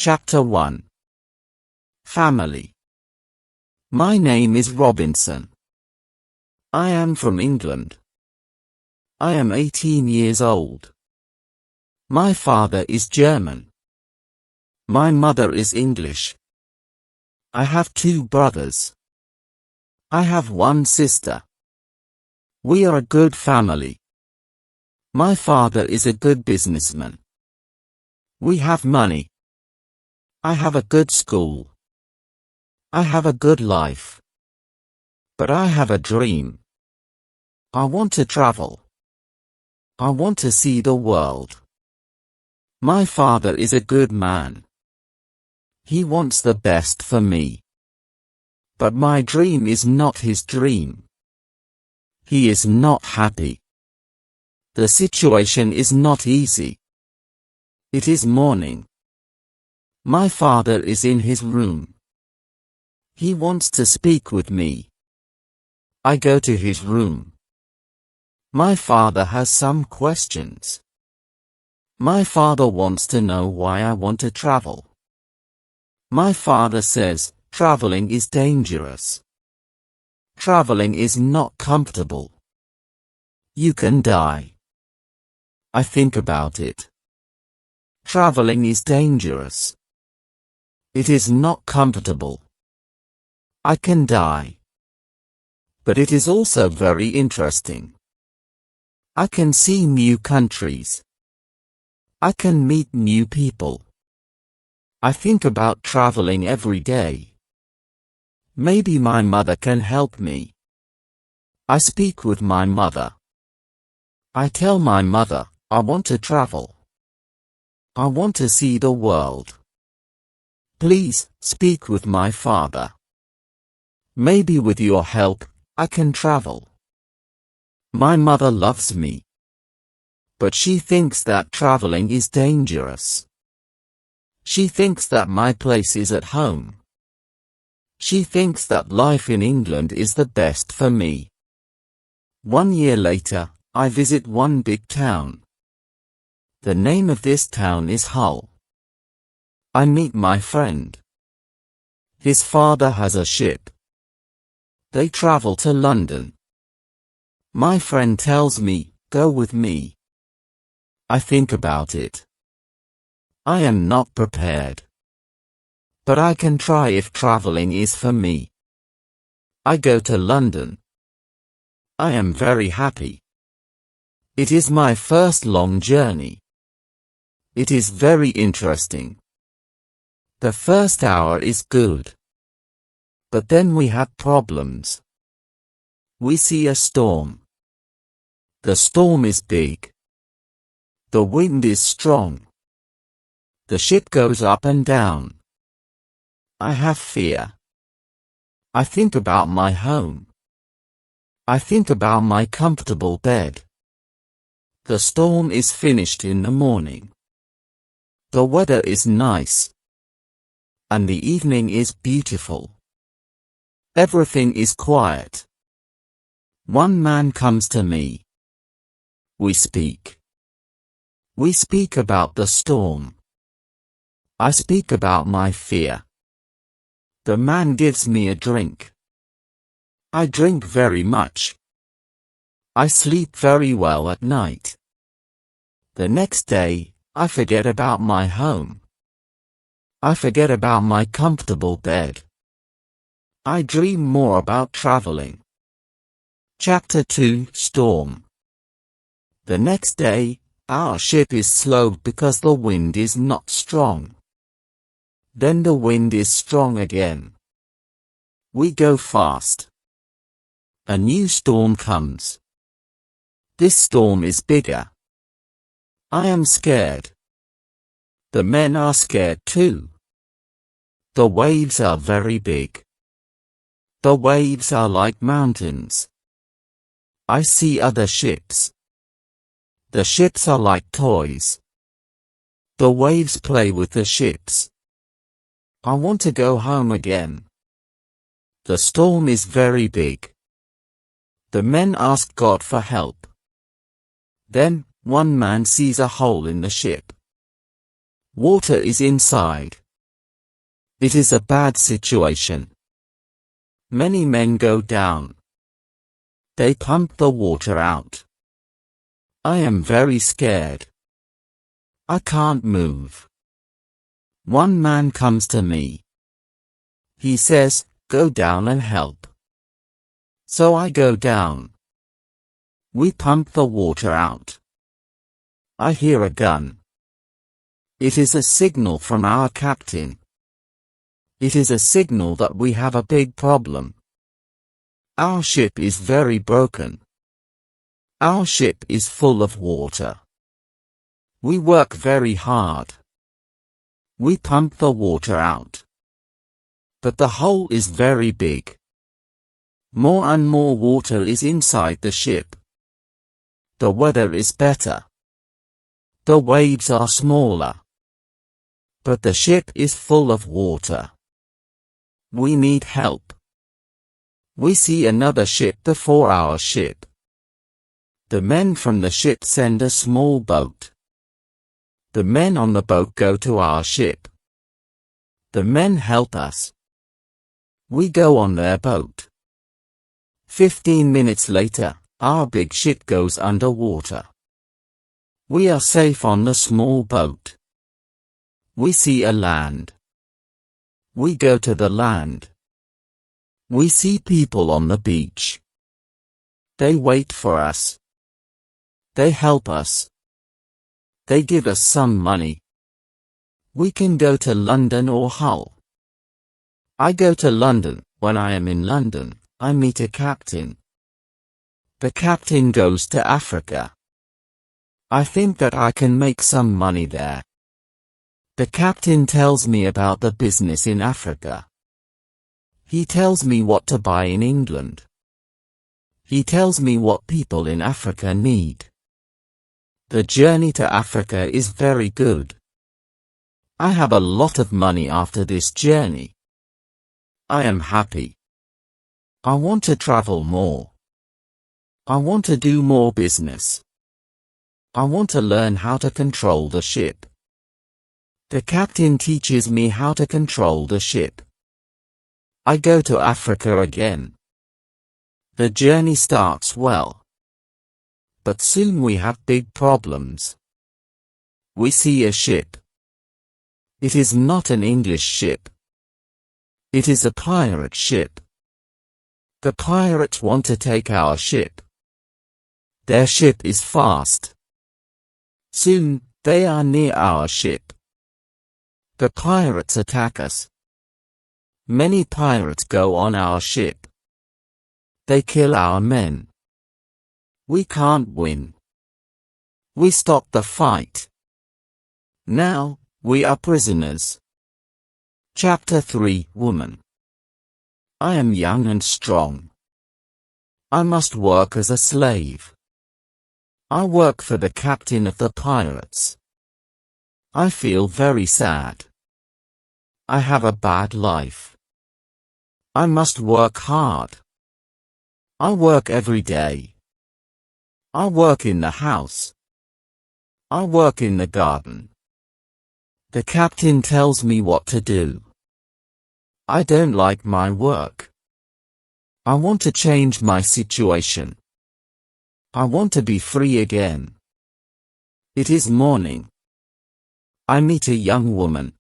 Chapter 1. Family. My name is Robinson. I am from England. I am 18 years old. My father is German. My mother is English. I have 2 brothers. I have 1 sister. We are a good family. My father is a good businessman. We have money. I have a good school. I have a good life. But I have a dream. I want to travel. I want to see the world. My father is a good man. He wants the best for me. But my dream is not his dream. He is not happy. The situation is not easy. It is morning. My father is in his room. He wants to speak with me. I go to his room. My father has some questions. My father wants to know why I want to travel. My father says, traveling is dangerous. Traveling is not comfortable. You can die. I think about it. Traveling is dangerous. It is not comfortable. I can die. But it is also very interesting. I can see new countries. I can meet new people. I think about traveling every day. Maybe my mother can help me. I speak with my mother. I tell my mother, I want to travel. I want to see the world. Please, speak with my father. Maybe with your help, I can travel. My mother loves me. But she thinks that traveling is dangerous. She thinks that my place is at home. She thinks that life in England is the best for me. 1 year later, I visit one big town. The name of this town is Hull. I meet my friend. His father has a ship. They travel to London. My friend tells me, go with me. I think about it. I am not prepared. But I can try if traveling is for me. I go to London. I am very happy. It is my first long journey. It is very interesting. The first hour is good. But then we have problems. We see a storm. The storm is big. The wind is strong. The ship goes up and down. I have fear. I think about my home. I think about my comfortable bed. The storm is finished in the morning. The weather is nice. And the evening is beautiful. Everything is quiet. One man comes to me. We speak. We speak about the storm. I speak about my fear. The man gives me a drink. I drink very much. I sleep very well at night. The next day, I forget about my home. I forget about my comfortable bed. I dream more about traveling. Chapter 2. Storm. The next day, our ship is slow because the wind is not strong. Then the wind is strong again. We go fast. A new storm comes. This storm is bigger. I am scared. The men are scared too. The waves are very big. The waves are like mountains. I see other ships. The ships are like toys. The waves play with the ships. I want to go home again. The storm is very big. The men ask God for help. Then, one man sees a hole in the ship. Water is inside. It is a bad situation. Many men go down. They pump the water out. I am very scared. I can't move. One man comes to me. He says, "Go down and help." So I go down. We pump the water out. I hear a gun. It is a signal from our captain. It is a signal that we have a big problem. Our ship is very broken. Our ship is full of water. We work very hard. We pump the water out. But the hole is very big. More and more water is inside the ship. The weather is better. The waves are smaller. But the ship is full of water. We need help. We see another ship before our ship. The men from the ship send a small boat. The men on the boat go to our ship. The men help us. We go on their boat. 15 minutes later, our big ship goes underwater. We are safe on the small boat. We see a land. We go to the land. We see people on the beach. They wait for us. They help us. They give us some money. We can go to London or Hull. I go to London. When I am in London, I meet a captain. The captain goes to Africa. I think that I can make some money there. The captain tells me about the business in Africa. He tells me what to buy in England. He tells me what people in Africa need. The journey to Africa is very good. I have a lot of money after this journey. I am happy. I want to travel more. I want to do more business. I want to learn how to control the ship. The captain teaches me how to control the ship. I go to Africa again. The journey starts well. But soon we have big problems. We see a ship. It is not an English ship. It is a pirate ship. The pirates want to take our ship. Their ship is fast. Soon, they are near our ship. The pirates attack us. Many pirates go on our ship. They kill our men. We can't win. We stop the fight. Now, we are prisoners. Chapter 3 Woman. I am young and strong. I must work as a slave. I work for the captain of the pirates. I feel very sad. I have a bad life. I must work hard. I work every day. I work in the house. I work in the garden. The captain tells me what to do. I don't like my work. I want to change my situation. I want to be free again. It is morning. I meet a young woman.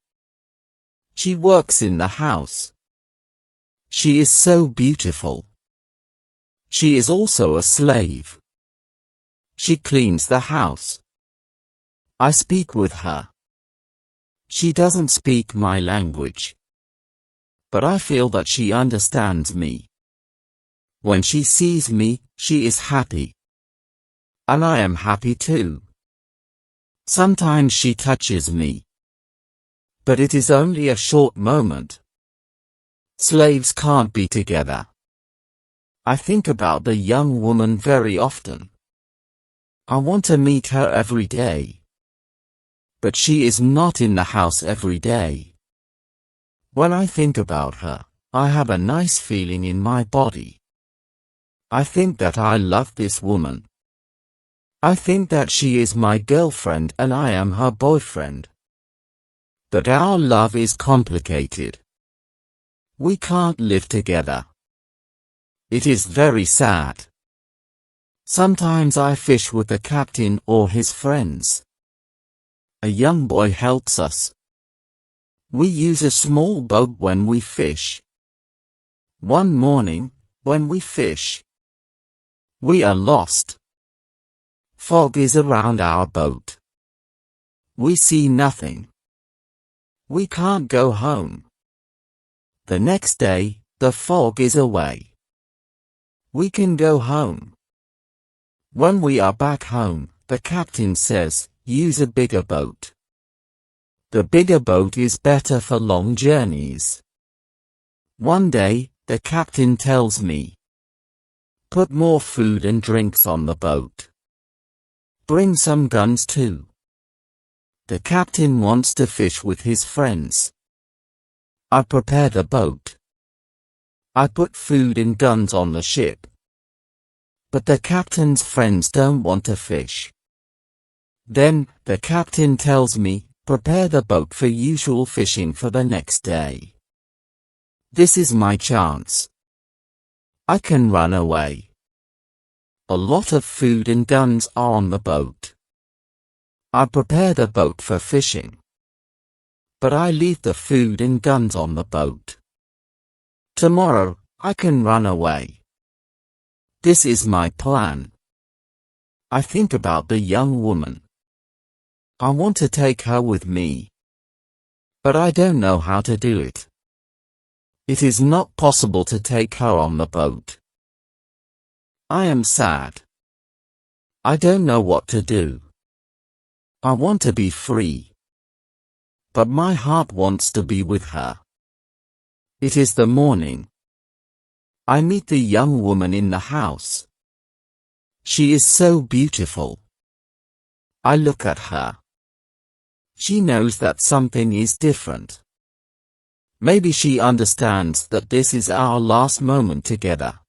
She works in the house. She is so beautiful. She is also a slave. She cleans the house. I speak with her. She doesn't speak my language. But I feel that she understands me. When she sees me, she is happy. And I am happy too. Sometimes she touches me. But it is only a short moment. Slaves can't be together. I think about the young woman very often. I want to meet her every day. But she is not in the house every day. When I think about her, I have a nice feeling in my body. I think that I love this woman. I think that she is my girlfriend and I am her boyfriend. But our love is complicated. We can't live together. It is very sad. Sometimes I fish with the captain or his friends. A young boy helps us. We use a small boat when we fish. One morning, when we fish, we are lost. Fog is around our boat. We see nothing. We can't go home. The next day, the fog is away. We can go home. When we are back home, the captain says, use a bigger boat. The bigger boat is better for long journeys. One day, the captain tells me, put more food and drinks on the boat. Bring some guns too. The captain wants to fish with his friends. I prepare the boat. I put food and guns on the ship. But the captain's friends don't want to fish. Then, the captain tells me, prepare the boat for usual fishing for the next day. This is my chance. I can run away. A lot of food and guns are on the boat. I prepare the boat for fishing. But I leave the food and guns on the boat. Tomorrow, I can run away. This is my plan. I think about the young woman. I want to take her with me. But I don't know how to do it. It is not possible to take her on the boat. I am sad. I don't know what to do. I want to be free. But my heart wants to be with her. It is the morning. I meet the young woman in the house. She is so beautiful. I look at her. She knows that something is different. Maybe she understands that this is our last moment together.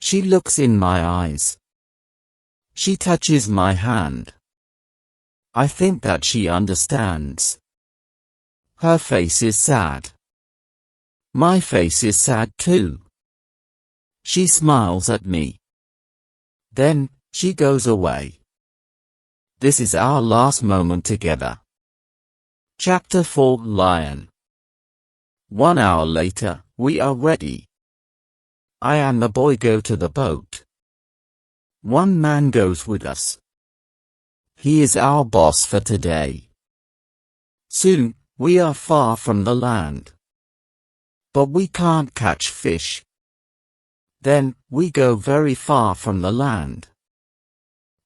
She looks in my eyes. She touches my hand. I think that she understands. Her face is sad. My face is sad too. She smiles at me. Then, she goes away. This is our last moment together. Chapter 4 Lion. 1 hour later, we are ready. I and the boy go to the boat. One man goes with us. He is our boss for today. Soon, we are far from the land. But we can't catch fish. Then, we go very far from the land.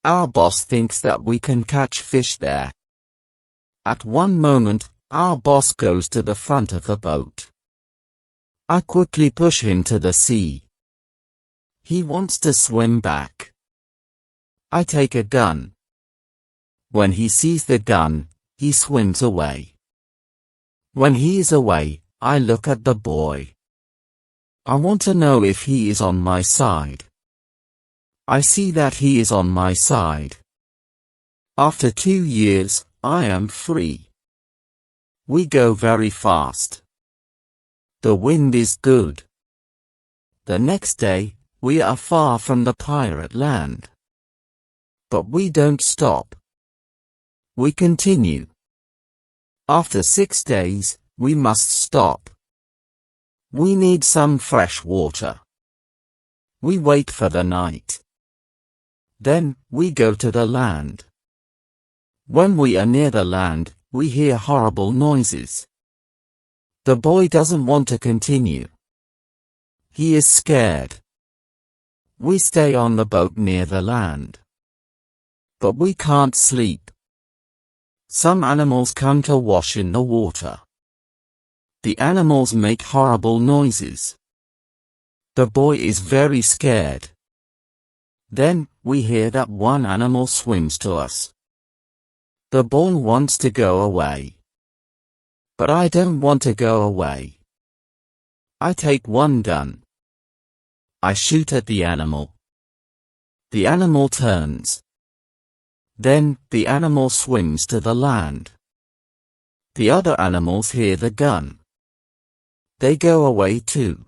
Our boss thinks that we can catch fish there. At one moment, our boss goes to the front of the boat. I quickly push him to the sea. He wants to swim back. I take a gun. When he sees the gun, he swims away. When he is away, I look at the boy. I want to know if he is on my side. I see that he is on my side. After 2 years, I am free. We go very fast. The wind is good. The next day, we are far from the pirate land. But we don't stop. We continue. After 6 days, we must stop. We need some fresh water. We wait for the night. Then, we go to the land. When we are near the land, we hear horrible noises. The boy doesn't want to continue. He is scared. We stay on the boat near the land. But we can't sleep. Some animals come to wash in the water. The animals make horrible noises. The boy is very scared. Then, we hear that one animal swims to us. The boy wants to go away. But I don't want to go away. I take one gun. I shoot at the animal. The animal turns. Then, the animal swims to the land. The other animals hear the gun. They go away too.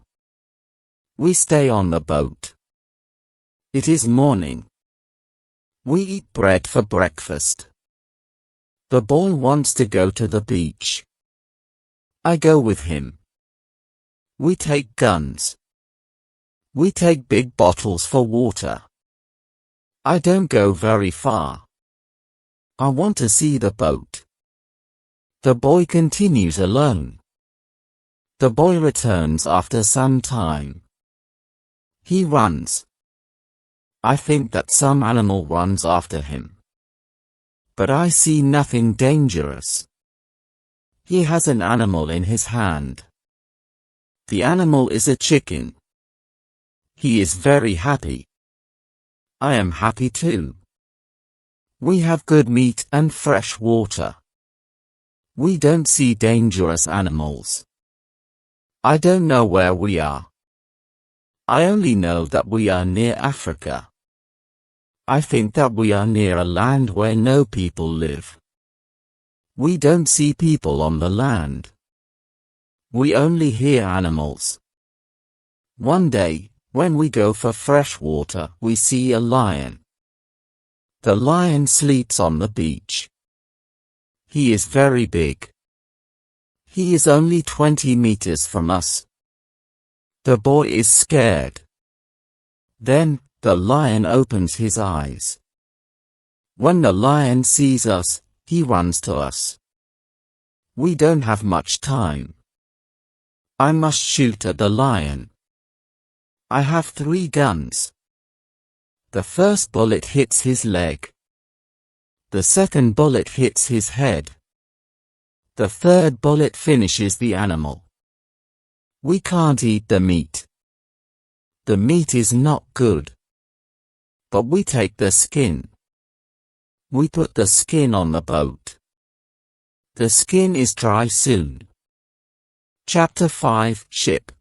We stay on the boat. It is morning. We eat bread for breakfast. The boy wants to go to the beach. I go with him. We take guns. We take big bottles for water. I don't go very far. I want to see the boat. The boy continues alone. The boy returns after some time. He runs. I think that some animal runs after him. But I see nothing dangerous. He has an animal in his hand. The animal is a chicken. He is very happy. I am happy too. We have good meat and fresh water. We don't see dangerous animals. I don't know where we are. I only know that we are near Africa. I think that we are near a land where no people live. We don't see people on the land. We only hear animals. One day, when we go for fresh water, we see a lion. The lion sleeps on the beach. He is very big. He is only 20 meters from us. The boy is scared. Then, the lion opens his eyes. When the lion sees us, he runs to us. We don't have much time. I must shoot at the lion. I have 3 guns. The first bullet hits his leg. The second bullet hits his head. The third bullet finishes the animal. We can't eat the meat. The meat is not good. But we take the skin. We put the skin on the boat. The skin is dry soon. Chapter 5 Ship.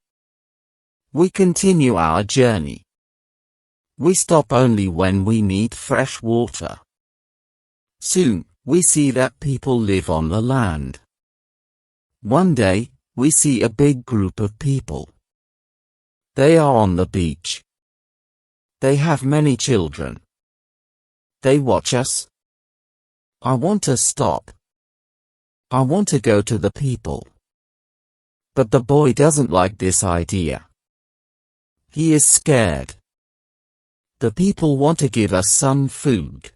We continue our journey. We stop only when we need fresh water. Soon, we see that people live on the land. One day, we see a big group of people. They are on the beach. They have many children. They watch us. I want to stop. I want to go to the people. But the boy doesn't like this idea. He is scared. The people want to give us some food.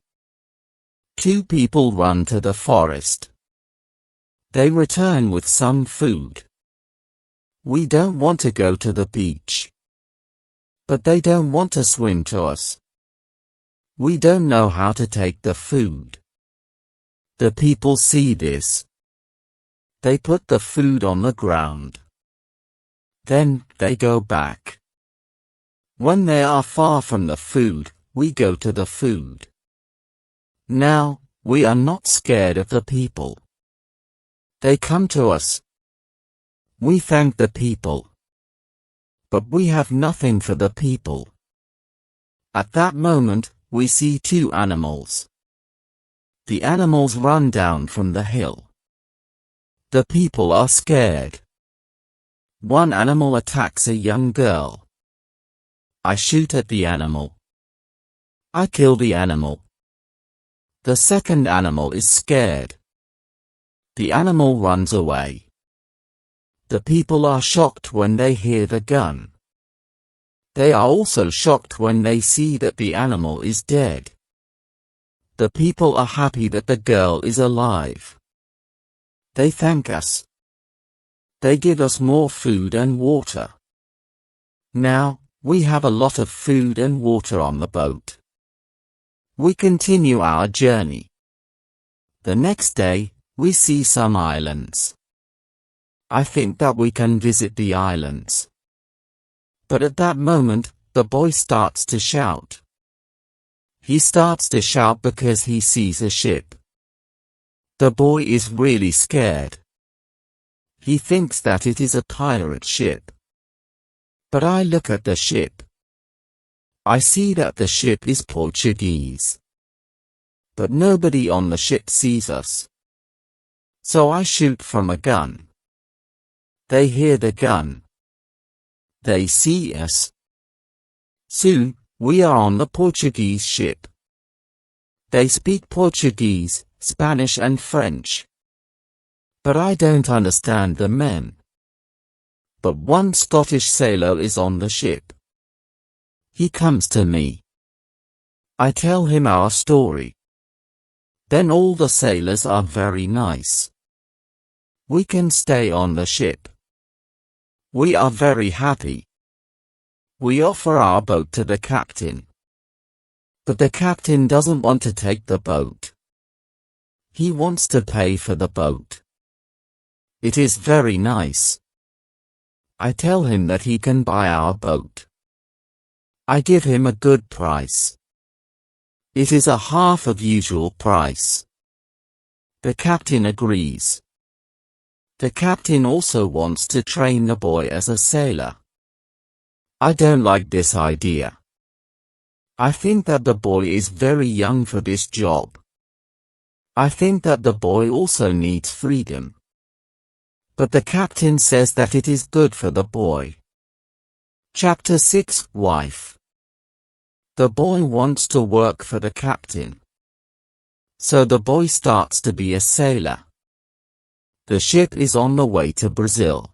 2 people run to the forest. They return with some food. We don't want to go to the beach. But they don't want to swim to us. We don't know how to take the food. The people see this. They put the food on the ground. Then, they go back. When they are far from the food, we go to the food. Now, we are not scared of the people. They come to us. We thank the people. But we have nothing for the people. At that moment, we see 2 animals. The animals run down from the hill. The people are scared. One animal attacks a young girl. I shoot at the animal. I kill the animal. The second animal is scared. The animal runs away. The people are shocked when they hear the gun. They are also shocked when they see that the animal is dead. The people are happy that the girl is alive. They thank us. They give us more food and water. Now, we have a lot of food and water on the boat. We continue our journey. The next day, we see some islands. I think that we can visit the islands. But at that moment, the boy starts to shout. He starts to shout because he sees a ship. The boy is really scared. He thinks that it is a pirate ship. But I look at the ship. I see that the ship is Portuguese. But nobody on the ship sees us. So I shoot from a gun. They hear the gun. They see us. Soon, we are on the Portuguese ship. They speak Portuguese, Spanish and French. But I don't understand the men. But one Scottish sailor is on the ship. He comes to me. I tell him our story. Then all the sailors are very nice. We can stay on the ship. We are very happy. We offer our boat to the captain. But the captain doesn't want to take the boat. He wants to pay for the boat. It is very nice. I tell him that he can buy our boat. I give him a good price. It is a half of usual price. The captain agrees. The captain also wants to train the boy as a sailor. I don't like this idea. I think that the boy is very young for this job. I think that the boy also needs freedom. But the captain says that it is good for the boy. Chapter 6 Wife. The boy wants to work for the captain. So the boy starts to be a sailor. The ship is on the way to Brazil.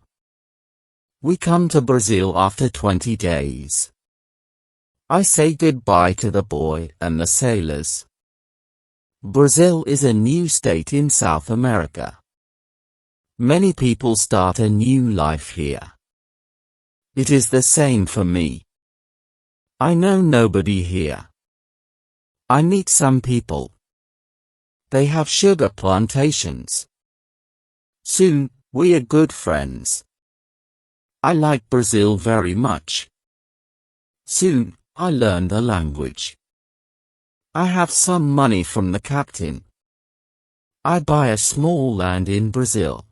We come to Brazil after 20 days. I say goodbye to the boy and the sailors. Brazil is a new state in South America. Many people start a new life here. It is the same for me. I know nobody here. I meet some people. They have sugar plantations. Soon, we are good friends. I like Brazil very much. Soon, I learn the language. I have some money from the captain. I buy a small land in Brazil.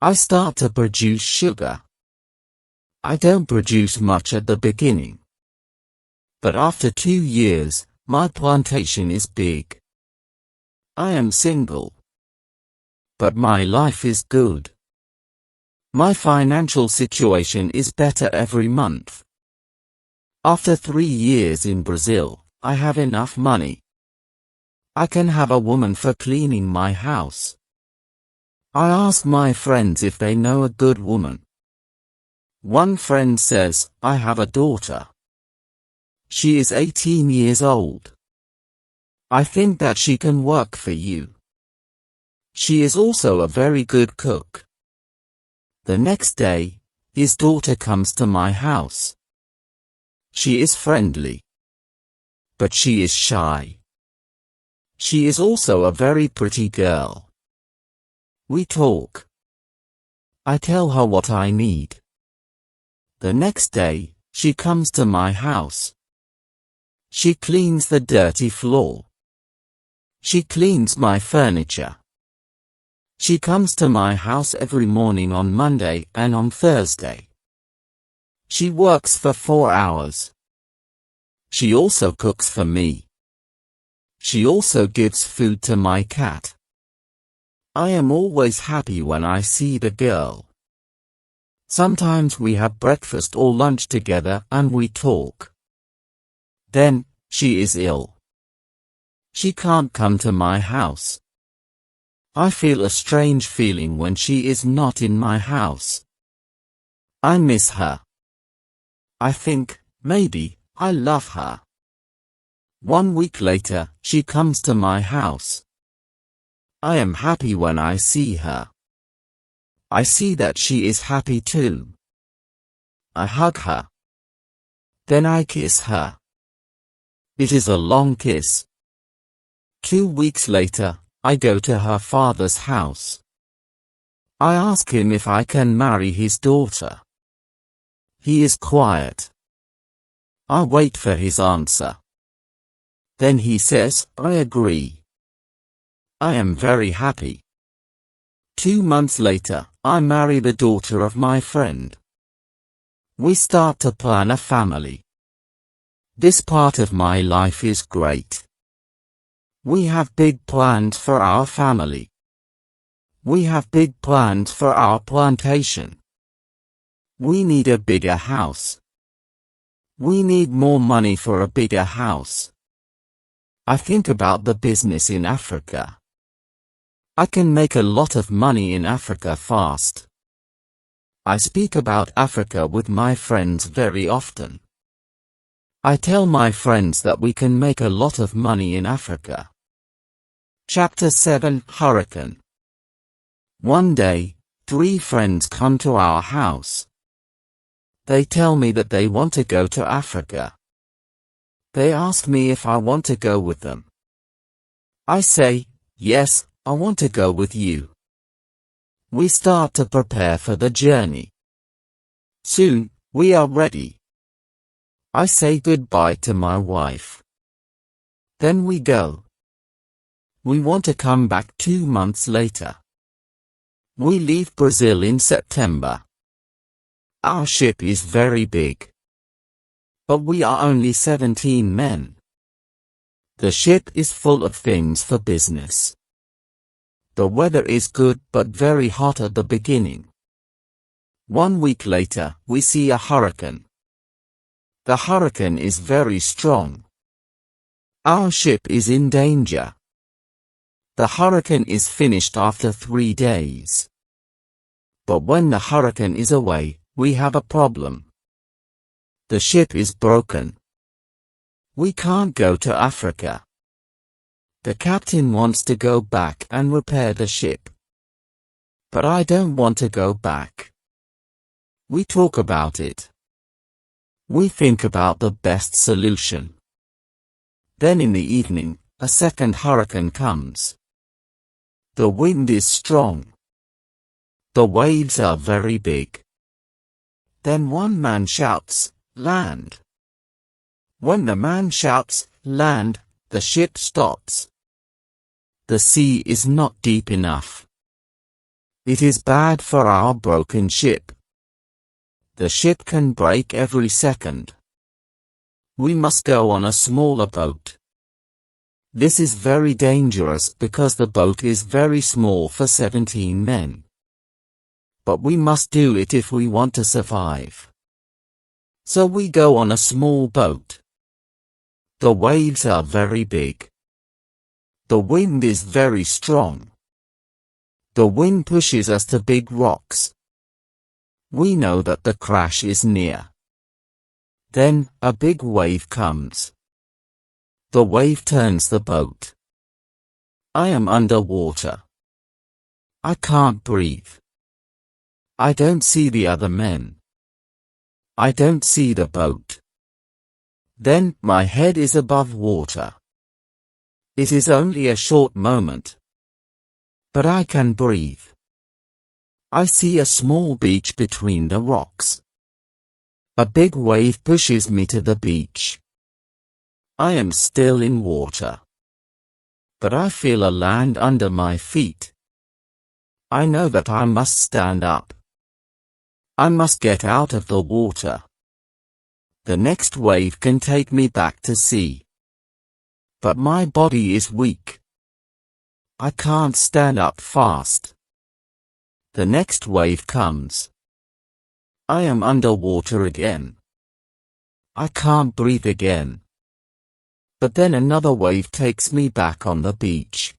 I start to produce sugar. I don't produce much at the beginning. But after 2 years, my plantation is big. I am single. But my life is good. My financial situation is better every month. After 3 years in Brazil, I have enough money. I can have a woman for cleaning my house. I ask my friends if they know a good woman. One friend says, I have a daughter. She is 18 years old. I think that she can work for you. She is also a very good cook. The next day, his daughter comes to my house. She is friendly. But she is shy. She is also a very pretty girl. We talk. I tell her what I need. The next day, she comes to my house. She cleans the dirty floor. She cleans my furniture. She comes to my house every morning on Monday and on Thursday. She works for 4 hours. She also cooks for me. She also gives food to my cat. I am always happy when I see the girl. Sometimes we have breakfast or lunch together and we talk. Then, she is ill. She can't come to my house. I feel a strange feeling when she is not in my house. I miss her. I think, maybe, I love her. 1 week later, she comes to my house. I am happy when I see her. I see that she is happy too. I hug her. Then I kiss her. It is a long kiss. 2 weeks later, I go to her father's house. I ask him if I can marry his daughter. He is quiet. I wait for his answer. Then he says, I agree. I am very happy. 2 months later, I marry the daughter of my friend. We start to plan a family. This part of my life is great. We have big plans for our family. We have big plans for our plantation. We need a bigger house. We need more money for a bigger house. I think about the business in Africa. I can make a lot of money in Africa fast. I speak about Africa with my friends very often. I tell my friends that we can make a lot of money in Africa. Chapter 7 Hurricane. One day, 3 friends come to our house. They tell me that they want to go to Africa. They ask me if I want to go with them. I say, yes, I want to go with you. We start to prepare for the journey. Soon, we are ready. I say goodbye to my wife. Then we go. We want to come back 2 months later. We leave Brazil in September. Our ship is very big. But we are only 17 men. The ship is full of things for business. The weather is good but very hot at the beginning. 1 week later, we see a hurricane. The hurricane is very strong. Our ship is in danger. The hurricane is finished after 3 days. But when the hurricane is away, we have a problem. The ship is broken. We can't go to Africa. The captain wants to go back and repair the ship. But I don't want to go back. We talk about it. We think about the best solution. Then in the evening, a second hurricane comes. The wind is strong. The waves are very big. Then one man shouts, "Land!" When the man shouts, "Land!" the ship stops. The sea is not deep enough. It is bad for our broken ship. The ship can break every second. We must go on a smaller boat. This is very dangerous because the boat is very small for 17 men. But we must do it if we want to survive. So we go on a small boat. The waves are very big. The wind is very strong. The wind pushes us to big rocks. We know that the crash is near. Then, a big wave comes. The wave turns the boat. I am underwater. I can't breathe. I don't see the other men. I don't see the boat. Then, my head is above water. It is only a short moment. But I can breathe. I see a small beach between the rocks. A big wave pushes me to the beach. I am still in water. But I feel a land under my feet. I know that I must stand up. I must get out of the water. The next wave can take me back to sea. But my body is weak. I can't stand up fast. The next wave comes. I am underwater again. I can't breathe again. But then another wave takes me back on the beach.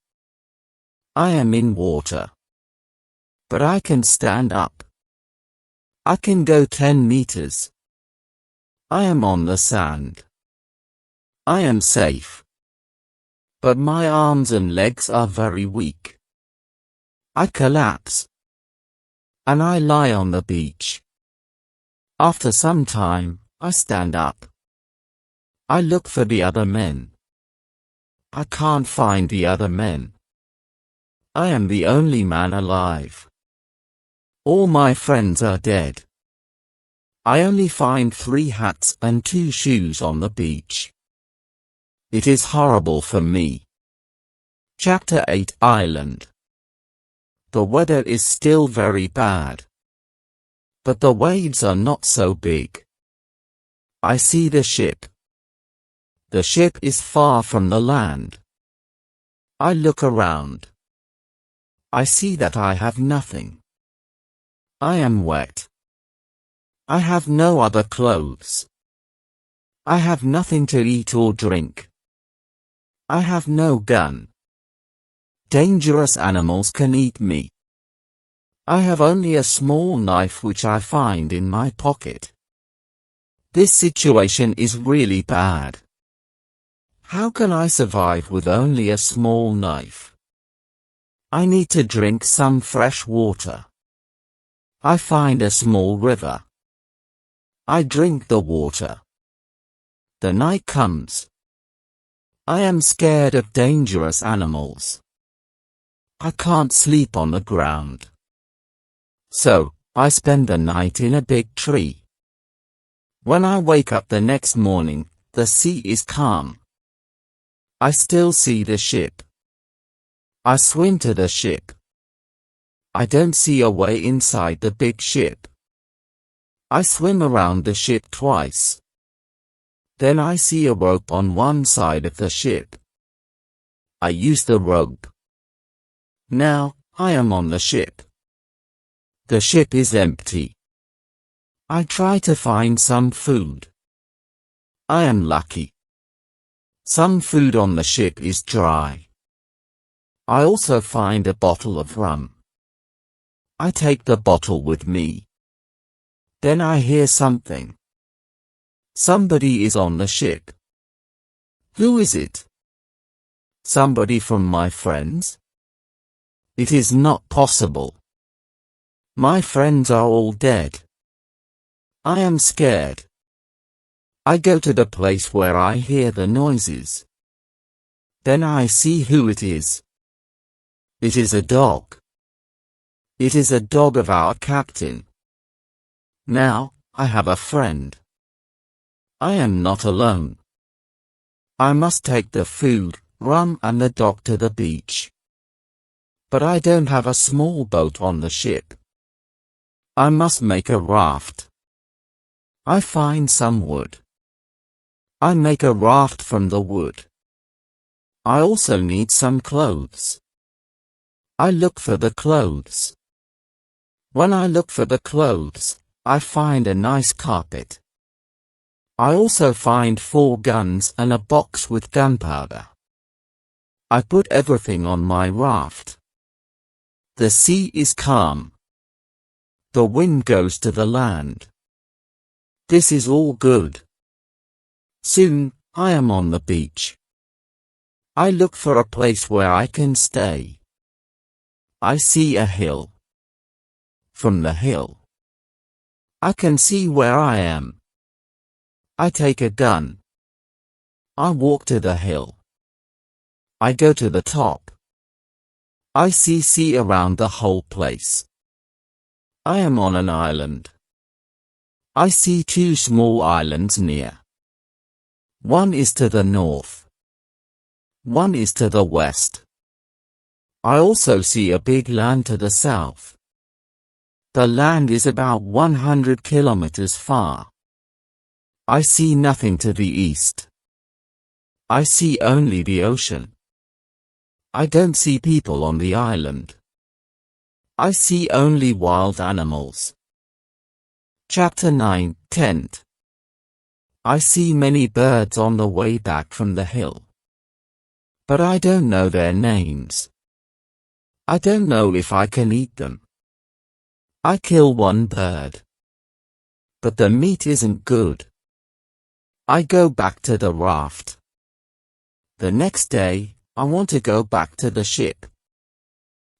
I am in water. But I can stand up. I can go 10 meters. I am on the sand. I am safe. But my arms and legs are very weak. I collapse. And I lie on the beach. After some time, I stand up. I look for the other men. I can't find the other men. I am the only man alive. All my friends are dead. I only find 3 hats and 2 shoes on the beach. It is horrible for me. Chapter 8 Island. The weather is still very bad. But the waves are not so big. I see the ship. The ship is far from the land. I look around. I see that I have nothing. I am wet. I have no other clothes. I have nothing to eat or drink. I have no gun. Dangerous animals can eat me. I have only a small knife which I find in my pocket. This situation is really bad. How can I survive with only a small knife? I need to drink some fresh water. I find a small river. I drink the water. The night comes. I am scared of dangerous animals. I can't sleep on the ground. So, I spend the night in a big tree. When I wake up the next morning, the sea is calm. I still see the ship. I swim to the ship. I don't see a way inside the big ship. I swim around the ship twice. Then I see a rope on one side of the ship. I use the rope. Now, I am on the ship. The ship is empty. I try to find some food. I am lucky. Some food on the ship is dry. I also find a bottle of rum. I take the bottle with me. Then I hear something. Somebody is on the ship. Who is it? Somebody from my friends? It is not possible. My friends are all dead. I am scared. I go to the place where I hear the noises. Then I see who it is. It is a dog. It is a dog of our captain. Now, I have a friend. I am not alone. I must take the food, rum and the dog to the beach. But I don't have a small boat on the ship. I must make a raft. I find some wood. I make a raft from the wood. I also need some clothes. I look for the clothes. When I look for the clothes, I find a nice carpet. I also find 4 guns and a box with gunpowder. I put everything on my raft. The sea is calm. The wind goes to the land. This is all good. Soon, I am on the beach. I look for a place where I can stay. I see a hill. From the hill, I can see where I am. I take a gun. I walk to the hill. I go to the top. I see sea around the whole place. I am on an island. I see 2 small islands near. One is to the north. One is to the west. I also see a big land to the south. The land is about 100 kilometers far. I see nothing to the east. I see only the ocean. I don't see people on the island. I see only wild animals. Chapter 9, Tent. I see many birds on the way back from the hill. But I don't know their names. I don't know if I can eat them. I kill one bird. But the meat isn't good. I go back to the raft. The next day, I want to go back to the ship.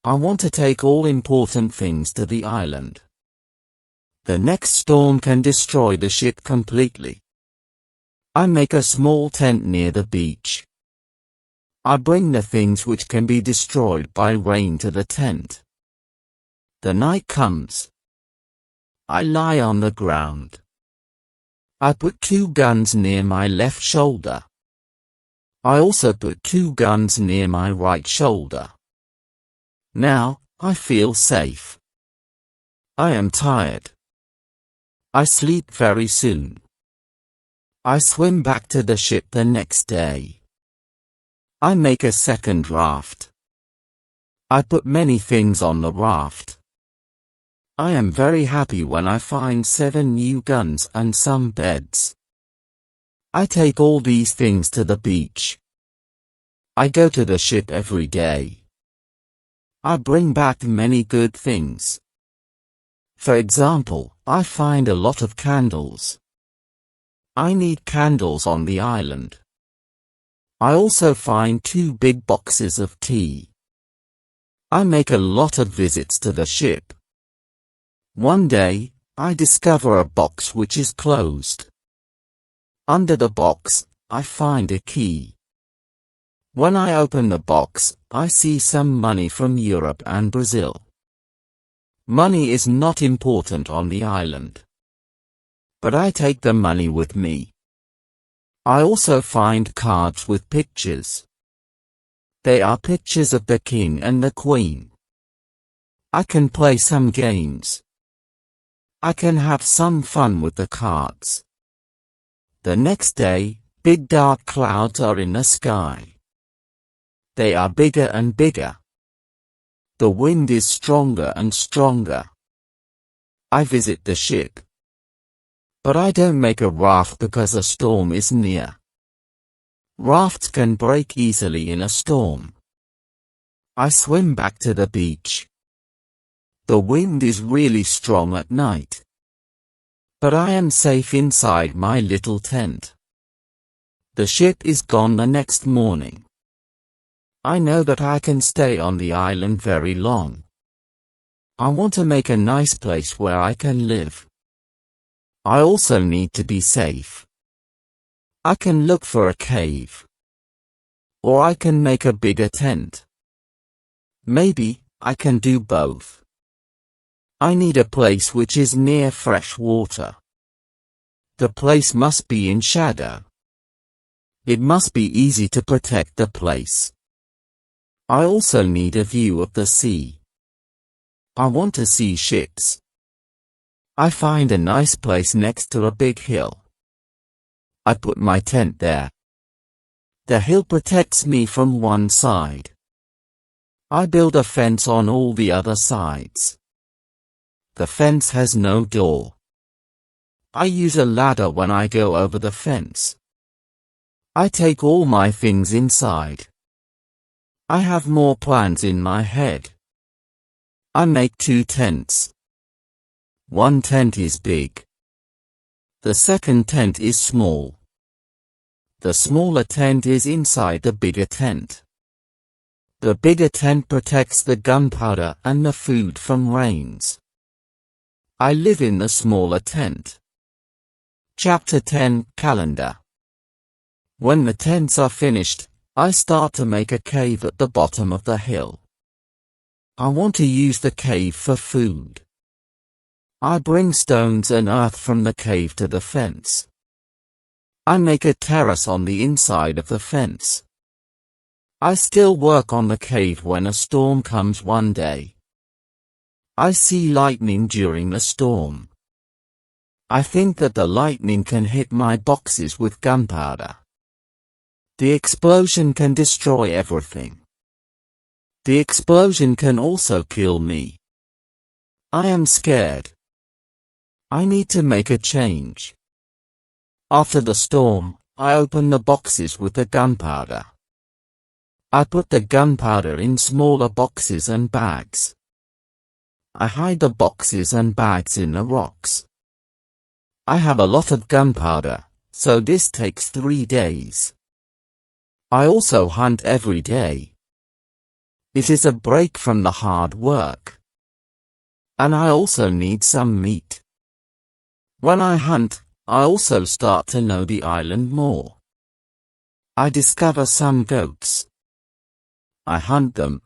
I want to take all important things to the island. The next storm can destroy the ship completely. I make a small tent near the beach. I bring the things which can be destroyed by rain to the tent. The night comes. I lie on the ground. I put 2 guns near my left shoulder. I also put 2 guns near my right shoulder. Now, I feel safe. I am tired. I sleep very soon. I swim back to the ship the next day. I make a second raft. I put many things on the raft. I am very happy when I find 7 new guns and some beds. I take all these things to the beach. I go to the ship every day. I bring back many good things. For example, I find a lot of candles. I need candles on the island. I also find 2 big boxes of tea. I make a lot of visits to the ship. One day, I discover a box which is closed. Under the box, I find a key. When I open the box, I see some money from Europe and Brazil. Money is not important on the island. But I take the money with me. I also find cards with pictures. They are pictures of the king and the queen. I can play some games. I can have some fun with the cards. The next day, big dark clouds are in the sky. They are bigger and bigger. The wind is stronger and stronger. I visit the ship. But I don't make a raft because a storm is near. Rafts can break easily in a storm. I swim back to the beach. The wind is really strong at night. But I am safe inside my little tent. The ship is gone the next morning. I know that I can stay on the island very long. I want to make a nice place where I can live. I also need to be safe. I can look for a cave. Or I can make a bigger tent. Maybe I can do both. I need a place which is near fresh water. The place must be in shadow. It must be easy to protect the place. I also need a view of the sea. I want to see ships. I find a nice place next to a big hill. I put my tent there. The hill protects me from one side. I build a fence on all the other sides. The fence has no door. I use a ladder when I go over the fence. I take all my things inside. I have more plans in my head. I make 2 tents. One tent is big. The second tent is small. The smaller tent is inside the bigger tent. The bigger tent protects the gunpowder and the food from rains. I live in the smaller tent. Chapter 10 Calendar. When the tents are finished, I start to make a cave at the bottom of the hill. I want to use the cave for food. I bring stones and earth from the cave to the fence. I make a terrace on the inside of the fence. I still work on the cave when a storm comes one day. I see lightning during the storm. I think that the lightning can hit my boxes with gunpowder. The explosion can destroy everything. The explosion can also kill me. I am scared. I need to make a change. After the storm, I open the boxes with the gunpowder. I put the gunpowder in smaller boxes and bags. I hide the boxes and bags in the rocks. I have a lot of gunpowder, so this takes 3 days. I also hunt every day. It is a break from the hard work. And I also need some meat. When I hunt, I also start to know the island more. I discover some goats. I hunt them.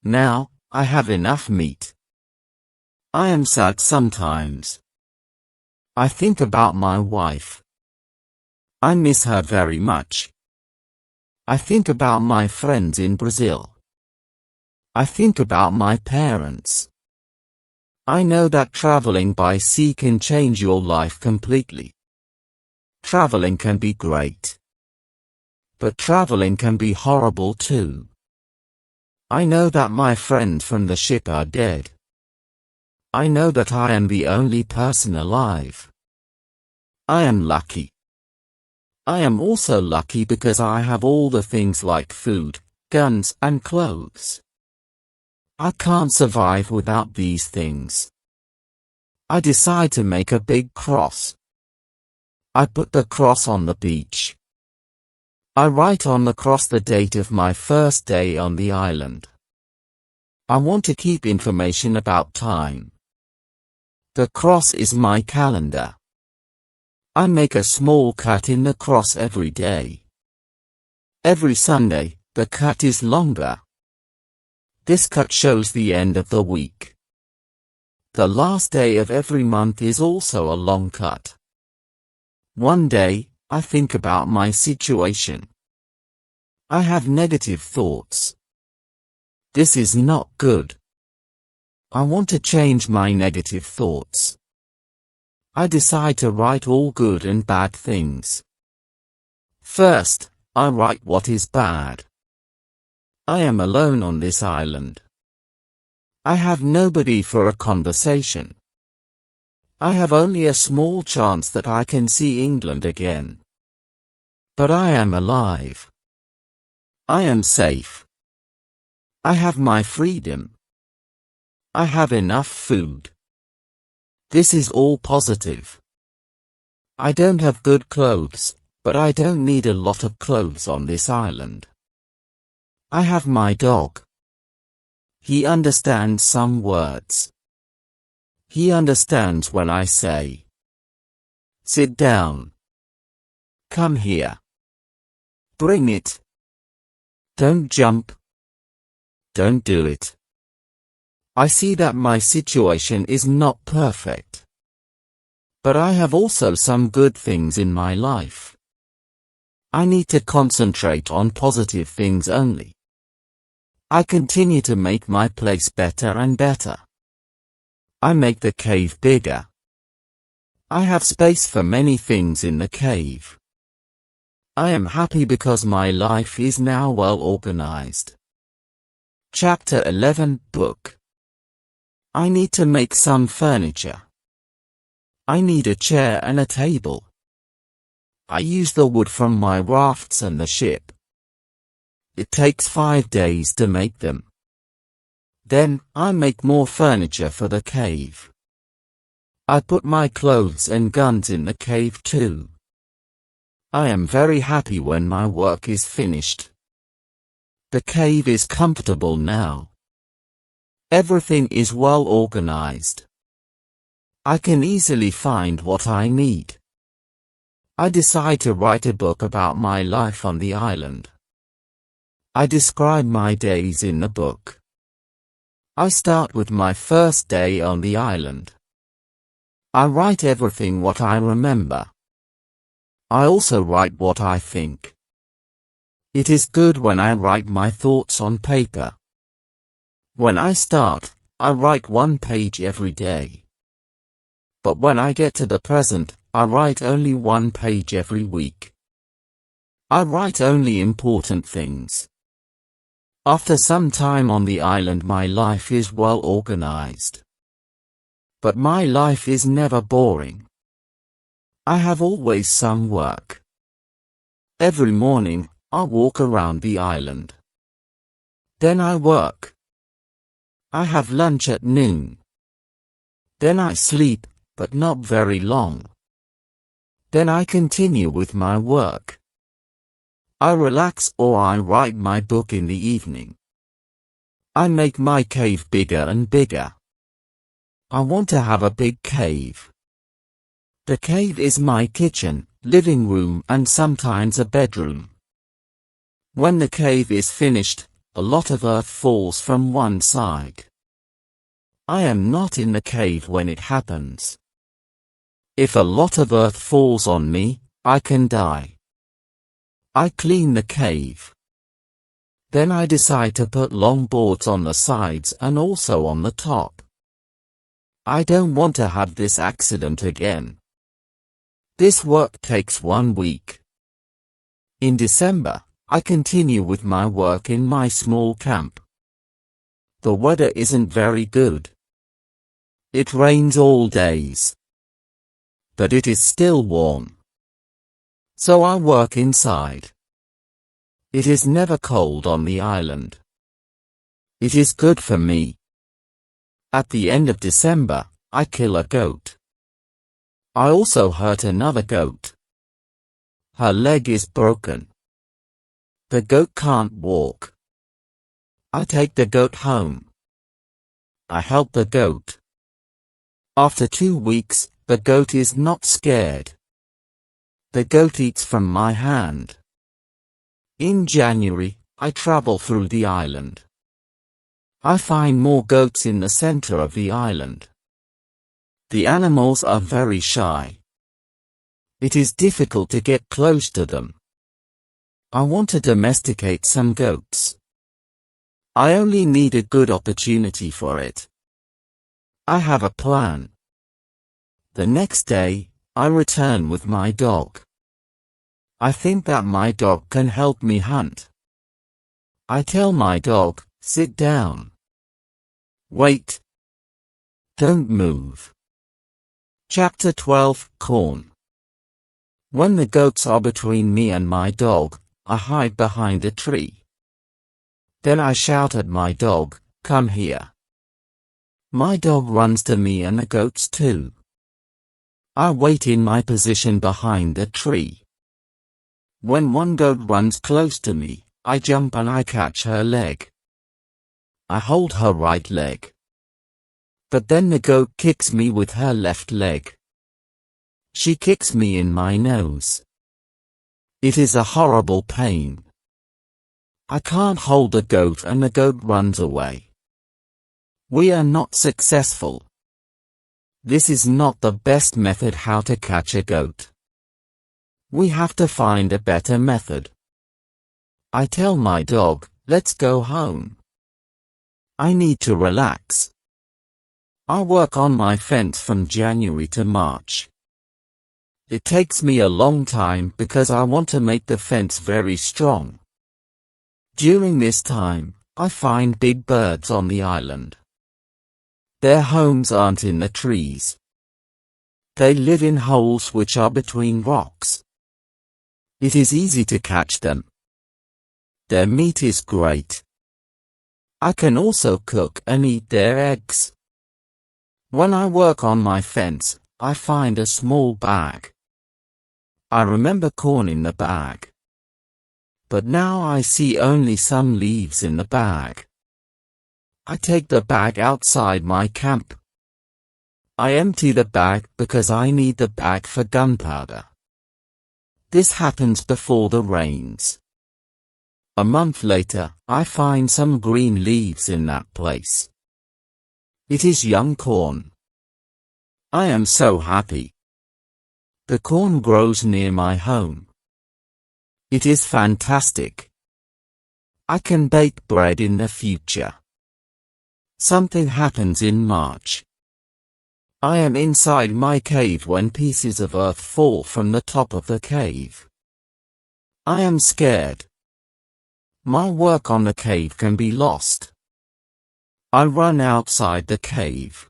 Now, I have enough meat. I am sad sometimes. I think about my wife. I miss her very much. I think about my friends in Brazil. I think about my parents. I know that traveling by sea can change your life completely. Traveling can be great. But traveling can be horrible too. I know that my friends from the ship are dead. I know that I am the only person alive. I am lucky. I am also lucky because I have all the things like food, guns, and clothes. I can't survive without these things. I decide to make a big cross. I put the cross on the beach. I write on the cross the date of my first day on the island. I want to keep information about time. The cross is my calendar. I make a small cut in the cross every day. Every Sunday, the cut is longer. This cut shows the end of the week. The last day of every month is also a long cut. One day, I think about my situation. I have negative thoughts. This is not good. I want to change my negative thoughts. I decide to write all good and bad things. First, I write what is bad. I am alone on this island. I have nobody for a conversation. I have only a small chance that I can see England again. But I am alive. I am safe. I have my freedom. I have enough food. This is all positive. I don't have good clothes, but I don't need a lot of clothes on this island. I have my dog. He understands some words. He understands when I say, "Sit down. Come here. Bring it. Don't jump. Don't do it." I see that my situation is not perfect. But I have also some good things in my life. I need to concentrate on positive things only. I continue to make my place better and better. I make the cave bigger. I have space for many things in the cave. I am happy because my life is now well organized. Chapter 11 Book. I need to make some furniture. I need a chair and a table. I use the wood from my rafts and the ship. It takes 5 days to make them. Then, I make more furniture for the cave. I put my clothes and guns in the cave too. I am very happy when my work is finished. The cave is comfortable now. Everything is well organized. I can easily find what I need. I decide to write a book about my life on the island. I describe my days in the book. I start with my first day on the island. I write everything what I remember. I also write what I think. It is good when I write my thoughts on paper. When I start, I write 1 page every day. But when I get to the present, I write only 1 page every week. I write only important things. After some time on the island, my life is well organized. But my life is never boring. I have always some work. Every morning, I walk around the island. Then I work. I have lunch at noon. Then I sleep, but not very long. Then I continue with my work. I relax or I write my book in the evening. I make my cave bigger and bigger. I want to have a big cave. The cave is my kitchen, living room and sometimes a bedroom. When the cave is finished, a lot of earth falls from one side. I am not in the cave when it happens. If a lot of earth falls on me, I can die. I clean the cave. Then I decide to put long boards on the sides and also on the top. I don't want to have this accident again. This work takes 1 week. In December, I continue with my work in my small camp. The weather isn't very good. It rains all days. But it is still warm. So I work inside. It is never cold on the island. It is good for me. At the end of December, I kill a goat. I also hurt another goat. Her leg is broken. The goat can't walk. I take the goat home. I help the goat. After 2 weeks, the goat is not scared. The goat eats from my hand. In January, I travel through the island. I find more goats in the center of the island. The animals are very shy. It is difficult to get close to them. I want to domesticate some goats. I only need a good opportunity for it. I have a plan. The next day, I return with my dog. I think that my dog can help me hunt. I tell my dog, sit down. Wait. Don't move. Chapter 12, Corn. When the goats are between me and my dog, I hide behind a tree. Then I shout at my dog, come here. My dog runs to me and the goats too. I wait in my position behind the tree. When one goat runs close to me, I jump and I catch her leg. I hold her right leg. But then the goat kicks me with her left leg. She kicks me in my nose. It is a horrible pain. I can't hold the goat and the goat runs away. We are not successful. This is not the best method how to catch a goat. We have to find a better method. I tell my dog, let's go home. I need to relax. I work on my fence from January to March. It takes me a long time because I want to make the fence very strong. During this time, I find big birds on the island. Their homes aren't in the trees. They live in holes which are between rocks. It is easy to catch them. Their meat is great. I can also cook and eat their eggs. When I work on my fence, I find a small bag. I remember corn in the bag. But now I see only some leaves in the bag. I take the bag outside my camp. I empty the bag because I need the bag for gunpowder. This happens before the rains. A month later, I find some green leaves in that place. It is young corn. I am so happy. The corn grows near my home. It is fantastic. I can bake bread in the future. Something happens in March. I am inside my cave when pieces of earth fall from the top of the cave. I am scared. My work on the cave can be lost. I run outside the cave.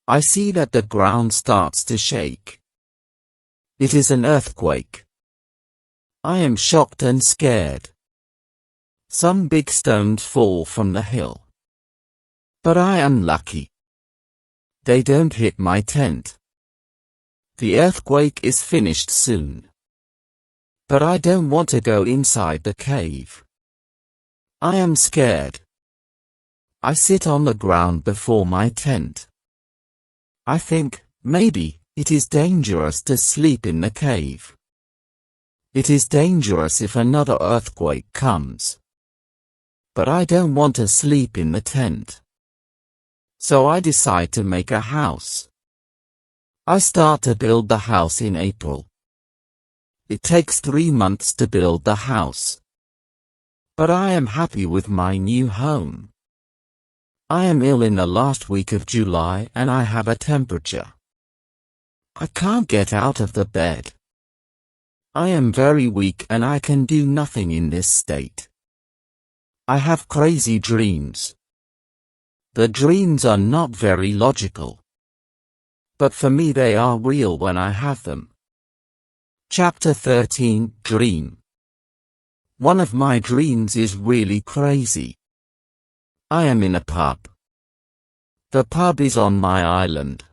I see that the ground starts to shake. It is an earthquake. I am shocked and scared. Some big stones fall from the hill. But I am lucky. They don't hit my tent. The earthquake is finished soon. But I don't want to go inside the cave. I am scared. I sit on the ground before my tent. I think, maybe, it is dangerous to sleep in the cave. It is dangerous if another earthquake comes. But I don't want to sleep in the tent. So I decide to make a house. I start to build the house in April. It takes 3 months to build the house. But I am happy with my new home. I am ill in the last week of July and I have a temperature. I can't get out of the bed. I am very weak and I can do nothing in this state. I have crazy dreams. The dreams are not very logical. But for me they are real when I have them. Chapter 13, Dream. One of my dreams is really crazy. I am in a pub. The pub is on my island.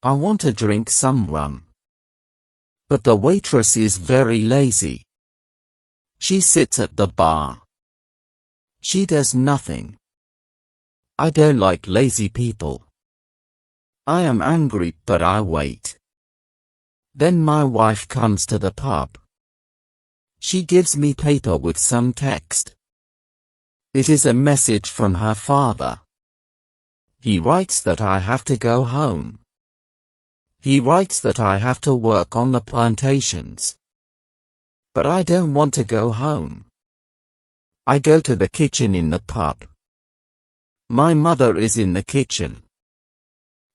I want to drink some rum. But the waitress is very lazy. She sits at the bar. She does nothing. I don't like lazy people. I am angry, but I wait. Then my wife comes to the pub. She gives me paper with some text. It is a message from her father. He writes that I have to go home. He writes that I have to work on the plantations. But I don't want to go home. I go to the kitchen in the pub. My mother is in the kitchen.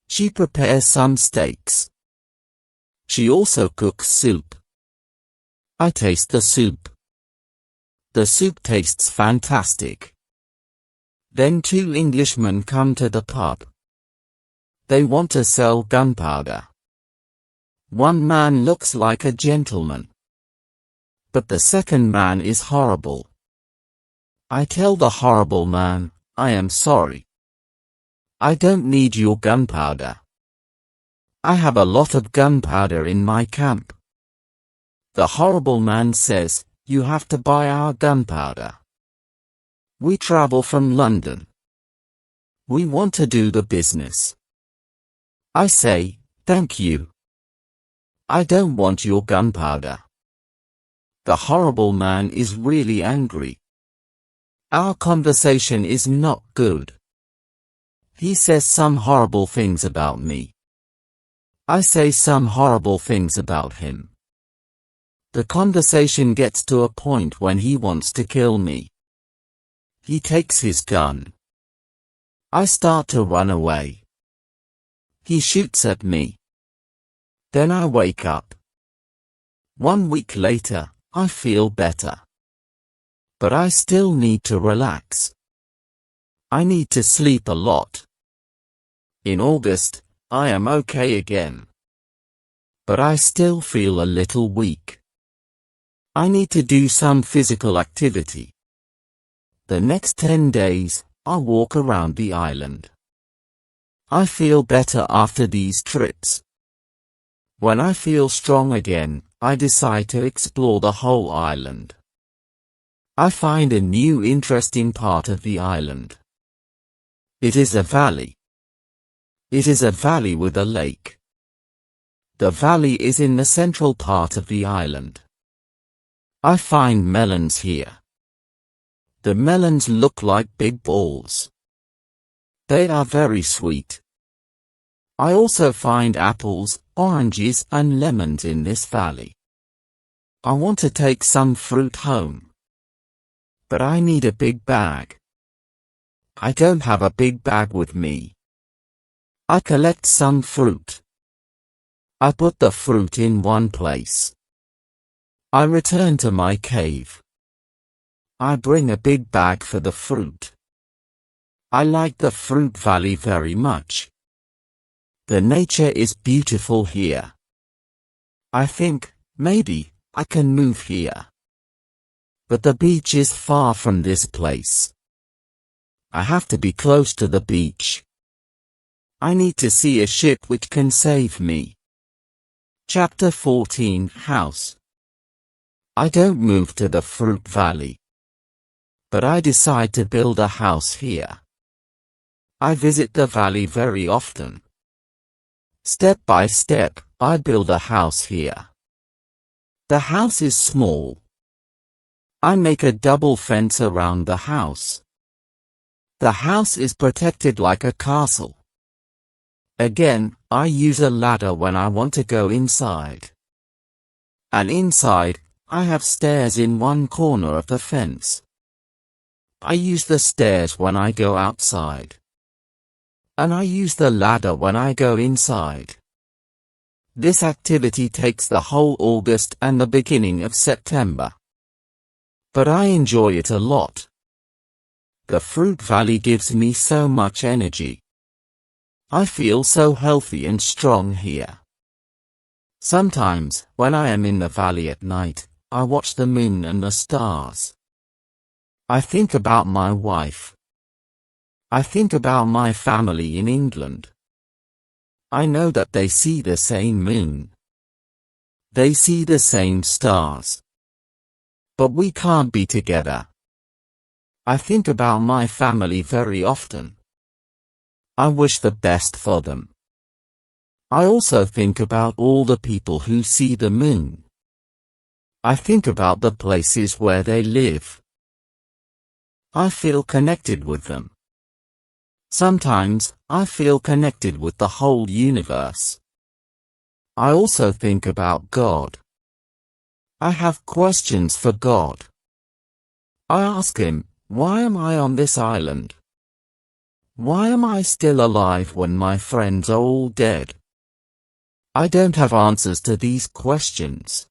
She prepares some steaks. She also cooks soup. I taste the soup. The soup tastes fantastic. Then two Englishmen come to the pub. They want to sell gunpowder. One man looks like a gentleman. But the second man is horrible. I tell the horrible man, I am sorry. I don't need your gunpowder. I have a lot of gunpowder in my camp. The horrible man says, you have to buy our gunpowder. We travel from London. We want to do the business. I say, thank you. I don't want your gunpowder. The horrible man is really angry. Our conversation is not good. He says some horrible things about me. I say some horrible things about him. The conversation gets to a point when he wants to kill me. He takes his gun. I start to run away. He shoots at me. Then I wake up. 1 week later, I feel better. But I still need to relax. I need to sleep a lot. In August, I am okay again. But I still feel a little weak. I need to do some physical activity. The next 10 days, I walk around the island. I feel better after these trips. When I feel strong again, I decide to explore the whole island. I find a new interesting part of the island. It is a valley. It is a valley with a lake. The valley is in the central part of the island. I find melons here. The melons look like big balls. They are very sweet. I also find apples, oranges and lemons in this valley. I want to take some fruit home. But I need a big bag. I don't have a big bag with me. I collect some fruit. I put the fruit in one place. I return to my cave. I bring a big bag for the fruit. I like the fruit valley very much. The nature is beautiful here. I think, maybe, I can move here. But the beach is far from this place. I have to be close to the beach. I need to see a ship which can save me. Chapter 14, House. I don't move to the fruit valley. But I decide to build a house here. I visit the valley very often. Step by step, I build a house here. The house is small. I make a double fence around the house. The house is protected like a castle. Again, I use a ladder when I want to go inside. And inside, I have stairs in one corner of the fence. I use the stairs when I go outside. And I use the ladder when I go inside. This activity takes the whole August and the beginning of September. But I enjoy it a lot. The fruit valley gives me so much energy. I feel so healthy and strong here. Sometimes, when I am in the valley at night, I watch the moon and the stars. I think about my wife. I think about my family in England. I know that they see the same moon. They see the same stars. But we can't be together. I think about my family very often. I wish the best for them. I also think about all the people who see the moon. I think about the places where they live. I feel connected with them. Sometimes, I feel connected with the whole universe. I also think about God. I have questions for God. I ask him, why am I on this island? Why am I still alive when my friends are all dead? I don't have answers to these questions.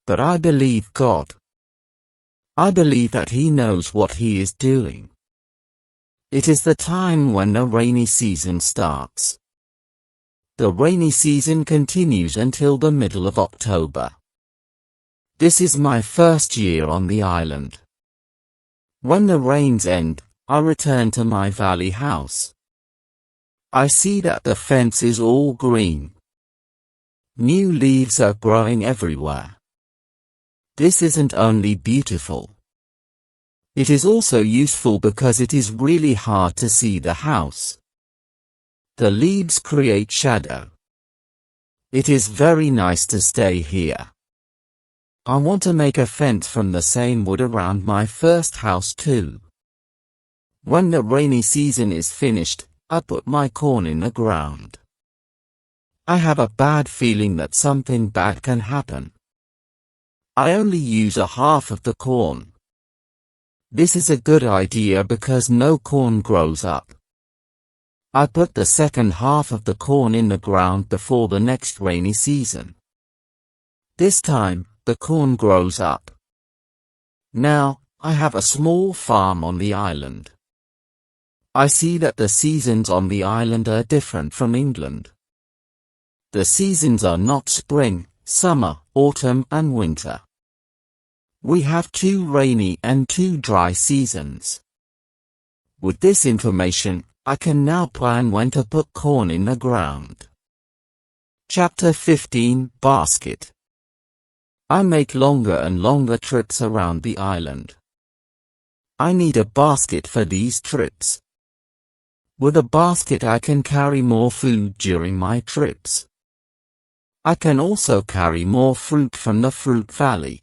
But I believe God. I believe that He knows what He is doing. It is the time when the rainy season starts. The rainy season continues until the middle of October. This is my first year on the island. When the rains end, I return to my valley house. I see that the fence is all green. New leaves are growing everywhere. This isn't only beautiful. It is also useful because it is really hard to see the house. The leaves create shadow. It is very nice to stay here. I want to make a fence from the same wood around my first house too. When the rainy season is finished, I put my corn in the ground. I have a bad feeling that something bad can happen. I only use a half of the corn. This is a good idea because no corn grows up. I put the second half of the corn in the ground before the next rainy season. This time, the corn grows up. Now, I have a small farm on the island. I see that the seasons on the island are different from England. The seasons are not spring, summer, autumn and winter. We have 2 rainy and 2 dry seasons. With this information, I can now plan when to put corn in the ground. Chapter 15 Basket. I make longer and longer trips around the island. I need a basket for these trips. With a basket I can carry more food during my trips. I can also carry more fruit from the fruit valley.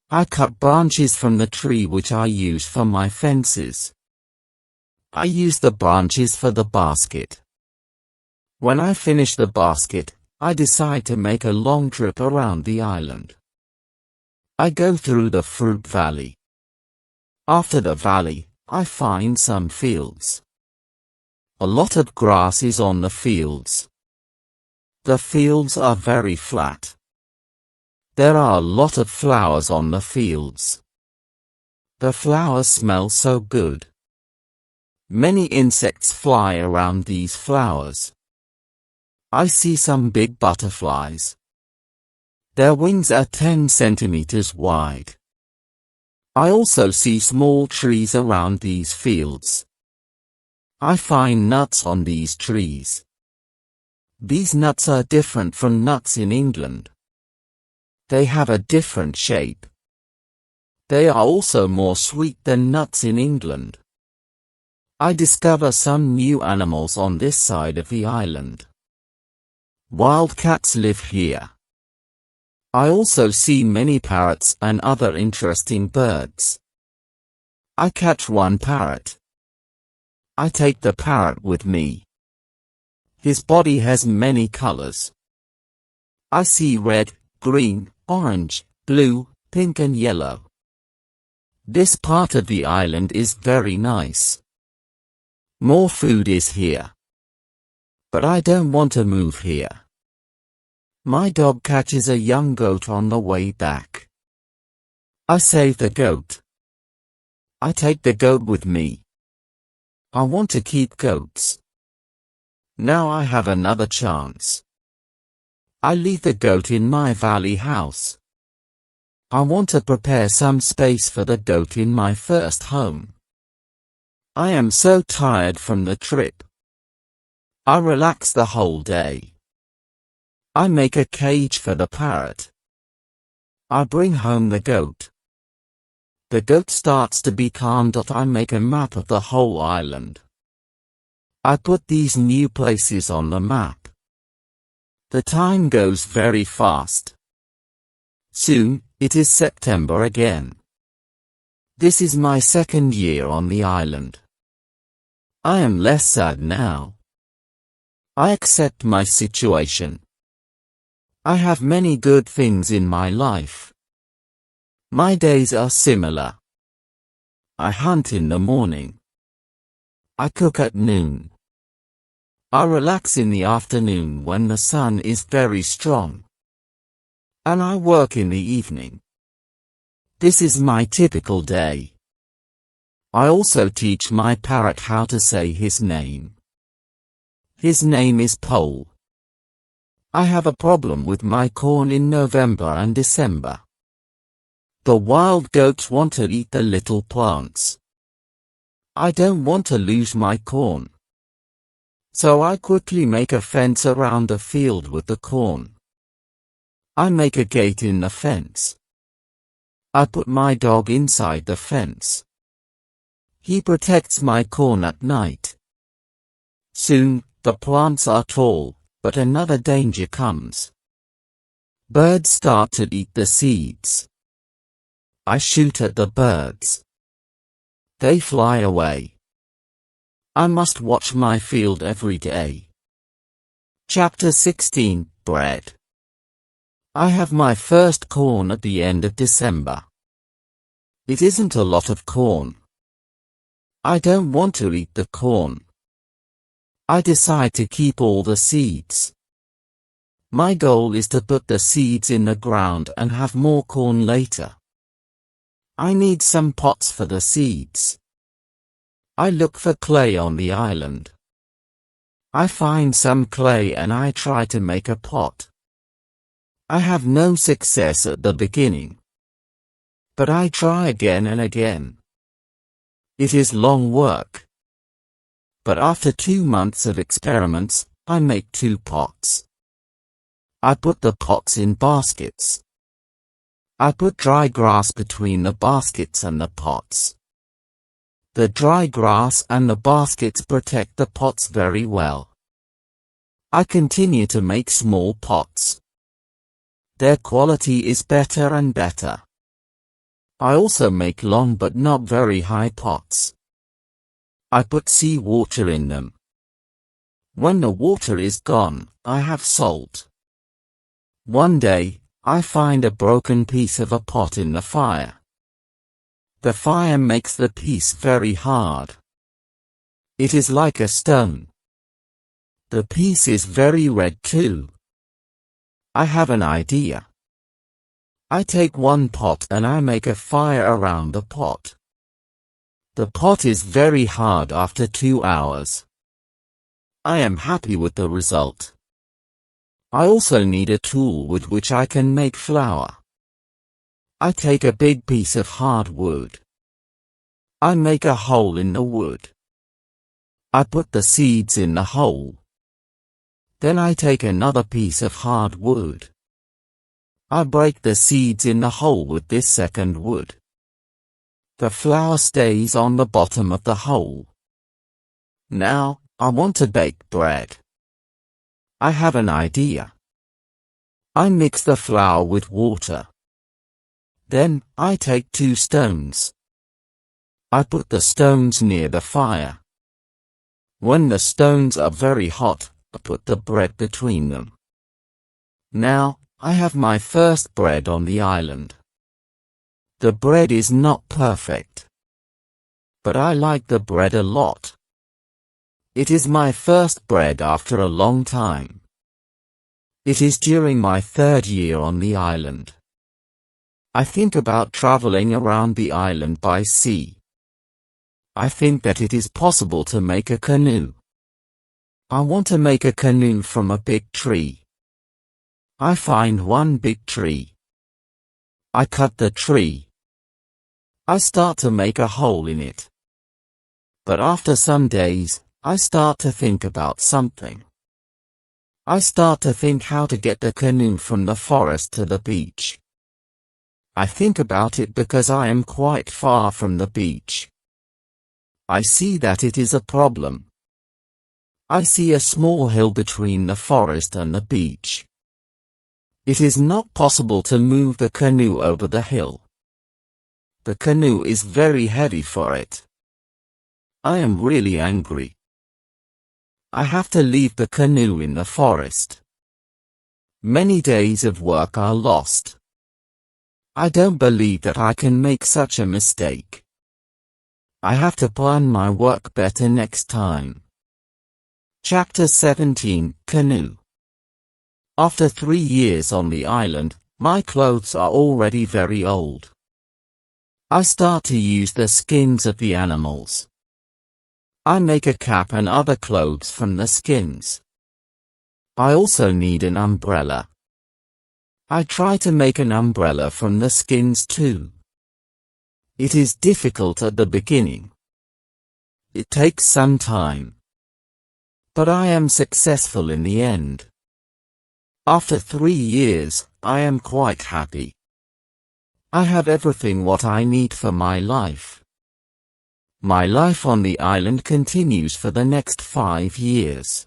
I cut branches from the tree which I use for my fences. I use the branches for the basket. When I finish the basket, I decide to make a long trip around the island. I go through the fruit valley. After the valley, I find some fields. A lot of grass is on the fields. The fields are very flat. There are a lot of flowers on the fields. The flowers smell so good. Many insects fly around these flowers. I see some big butterflies. Their wings are 10 centimeters wide. I also see small trees around these fields. I find nuts on these trees. These nuts are different from nuts in England. They have a different shape. They are also more sweet than nuts in England. I discover some new animals on this side of the island. Wild cats live here. I also see many parrots and other interesting birds. I catch one parrot. I take the parrot with me. His body has many colors. I see red, green, orange, blue, pink and yellow. This part of the island is very nice. More food is here. But I don't want to move here. My dog catches a young goat on the way back. I save the goat. I take the goat with me. I want to keep goats. Now I have another chance. I leave the goat in my valley house. I want to prepare some space for the goat in my first home. I am so tired from the trip. I relax the whole day. I make a cage for the parrot. I bring home the goat. The goat starts to be calmed. I make a map of the whole island. I put these new places on the map. The time goes very fast. Soon, it is September again. This is my second year on the island. I am less sad now. I accept my situation. I have many good things in my life. My days are similar. I hunt in the morning. I cook at noon. I relax in the afternoon when the sun is very strong. And I work in the evening. This is my typical day. I also teach my parrot how to say his name. His name is Pole. I have a problem with my corn in November and December. The wild goats want to eat the little plants. I don't want to lose my corn. So I quickly make a fence around the field with the corn. I make a gate in the fence. I put my dog inside the fence. He protects my corn at night. Soon, the plants are tall, but another danger comes. Birds start to eat the seeds. I shoot at the birds. They fly away. I must watch my field every day. Chapter 16, Bread. I have my first corn at the end of December. It isn't a lot of corn. I don't want to eat the corn. I decide to keep all the seeds. My goal is to put the seeds in the ground and have more corn later. I need some pots for the seeds. I look for clay on the island. I find some clay and I try to make a pot. I have no success at the beginning. But I try again and again. It is long work. But after 2 months of experiments, I make 2 pots. I put the pots in baskets. I put dry grass between the baskets and the pots. The dry grass and the baskets protect the pots very well. I continue to make small pots. Their quality is better and better. I also make long but not very high pots. I put sea water in them. When the water is gone, I have salt. One day, I find a broken piece of a pot in the fire. The fire makes the piece very hard. It is like a stone. The piece is very red too. I have an idea. I take one pot and I make a fire around the pot. The pot is very hard after 2 hours. I am happy with the result. I also need a tool with which I can make flour. I take a big piece of hard wood. I make a hole in the wood. I put the seeds in the hole. Then I take another piece of hard wood. I break the seeds in the hole with this second wood. The flour stays on the bottom of the hole. Now, I want to bake bread. I have an idea. I mix the flour with water. Then, I take 2 stones. I put the stones near the fire. When the stones are very hot, I put the bread between them. Now, I have my first bread on the island. The bread is not perfect. But I like the bread a lot. It is my first bread after a long time. It is during my 3rd year on the island. I think about traveling around the island by sea. I think that it is possible to make a canoe. I want to make a canoe from a big tree. I find one big tree. I cut the tree. I start to make a hole in it. But after some days, I start to think about something. I start to think how to get the canoe from the forest to the beach. I think about it because I am quite far from the beach. I see that it is a problem. I see a small hill between the forest and the beach. It is not possible to move the canoe over the hill. The canoe is very heavy for it. I am really angry. I have to leave the canoe in the forest. Many days of work are lost. I don't believe that I can make such a mistake. I have to plan my work better next time. Chapter 17, Canoe. After 3 years on the island, my clothes are already very old. I start to use the skins of the animals. I make a cap and other clothes from the skins. I also need an umbrella. I try to make an umbrella from the skins too. It is difficult at the beginning. It takes some time. But I am successful in the end. After 3 years, I am quite happy. I have everything what I need for my life. My life on the island continues for the next 5 years.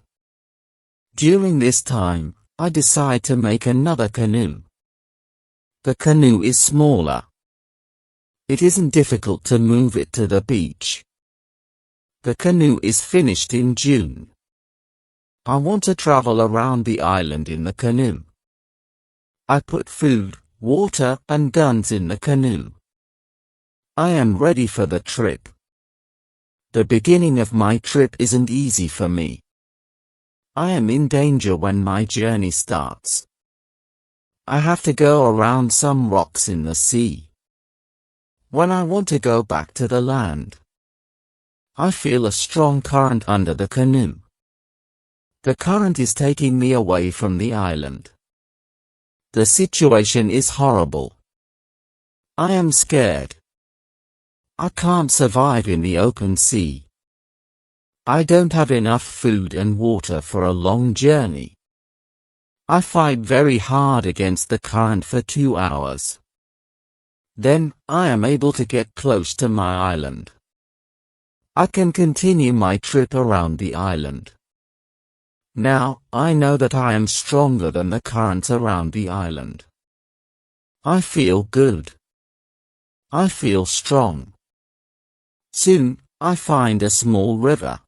During this time, I decide to make another canoe. The canoe is smaller. It isn't difficult to move it to the beach. The canoe is finished in June. I want to travel around the island in the canoe. I put food, water, and guns in the canoe. I am ready for the trip. The beginning of my trip isn't easy for me. I am in danger when my journey starts. I have to go around some rocks in the sea. When I want to go back to the land, I feel a strong current under the canoe. The current is taking me away from the island. The situation is horrible. I am scared. I can't survive in the open sea. I don't have enough food and water for a long journey. I fight very hard against the current for 2 hours. Then, I am able to get close to my island. I can continue my trip around the island. Now, I know that I am stronger than the currents around the island. I feel good. I feel strong. Soon, I find a small river.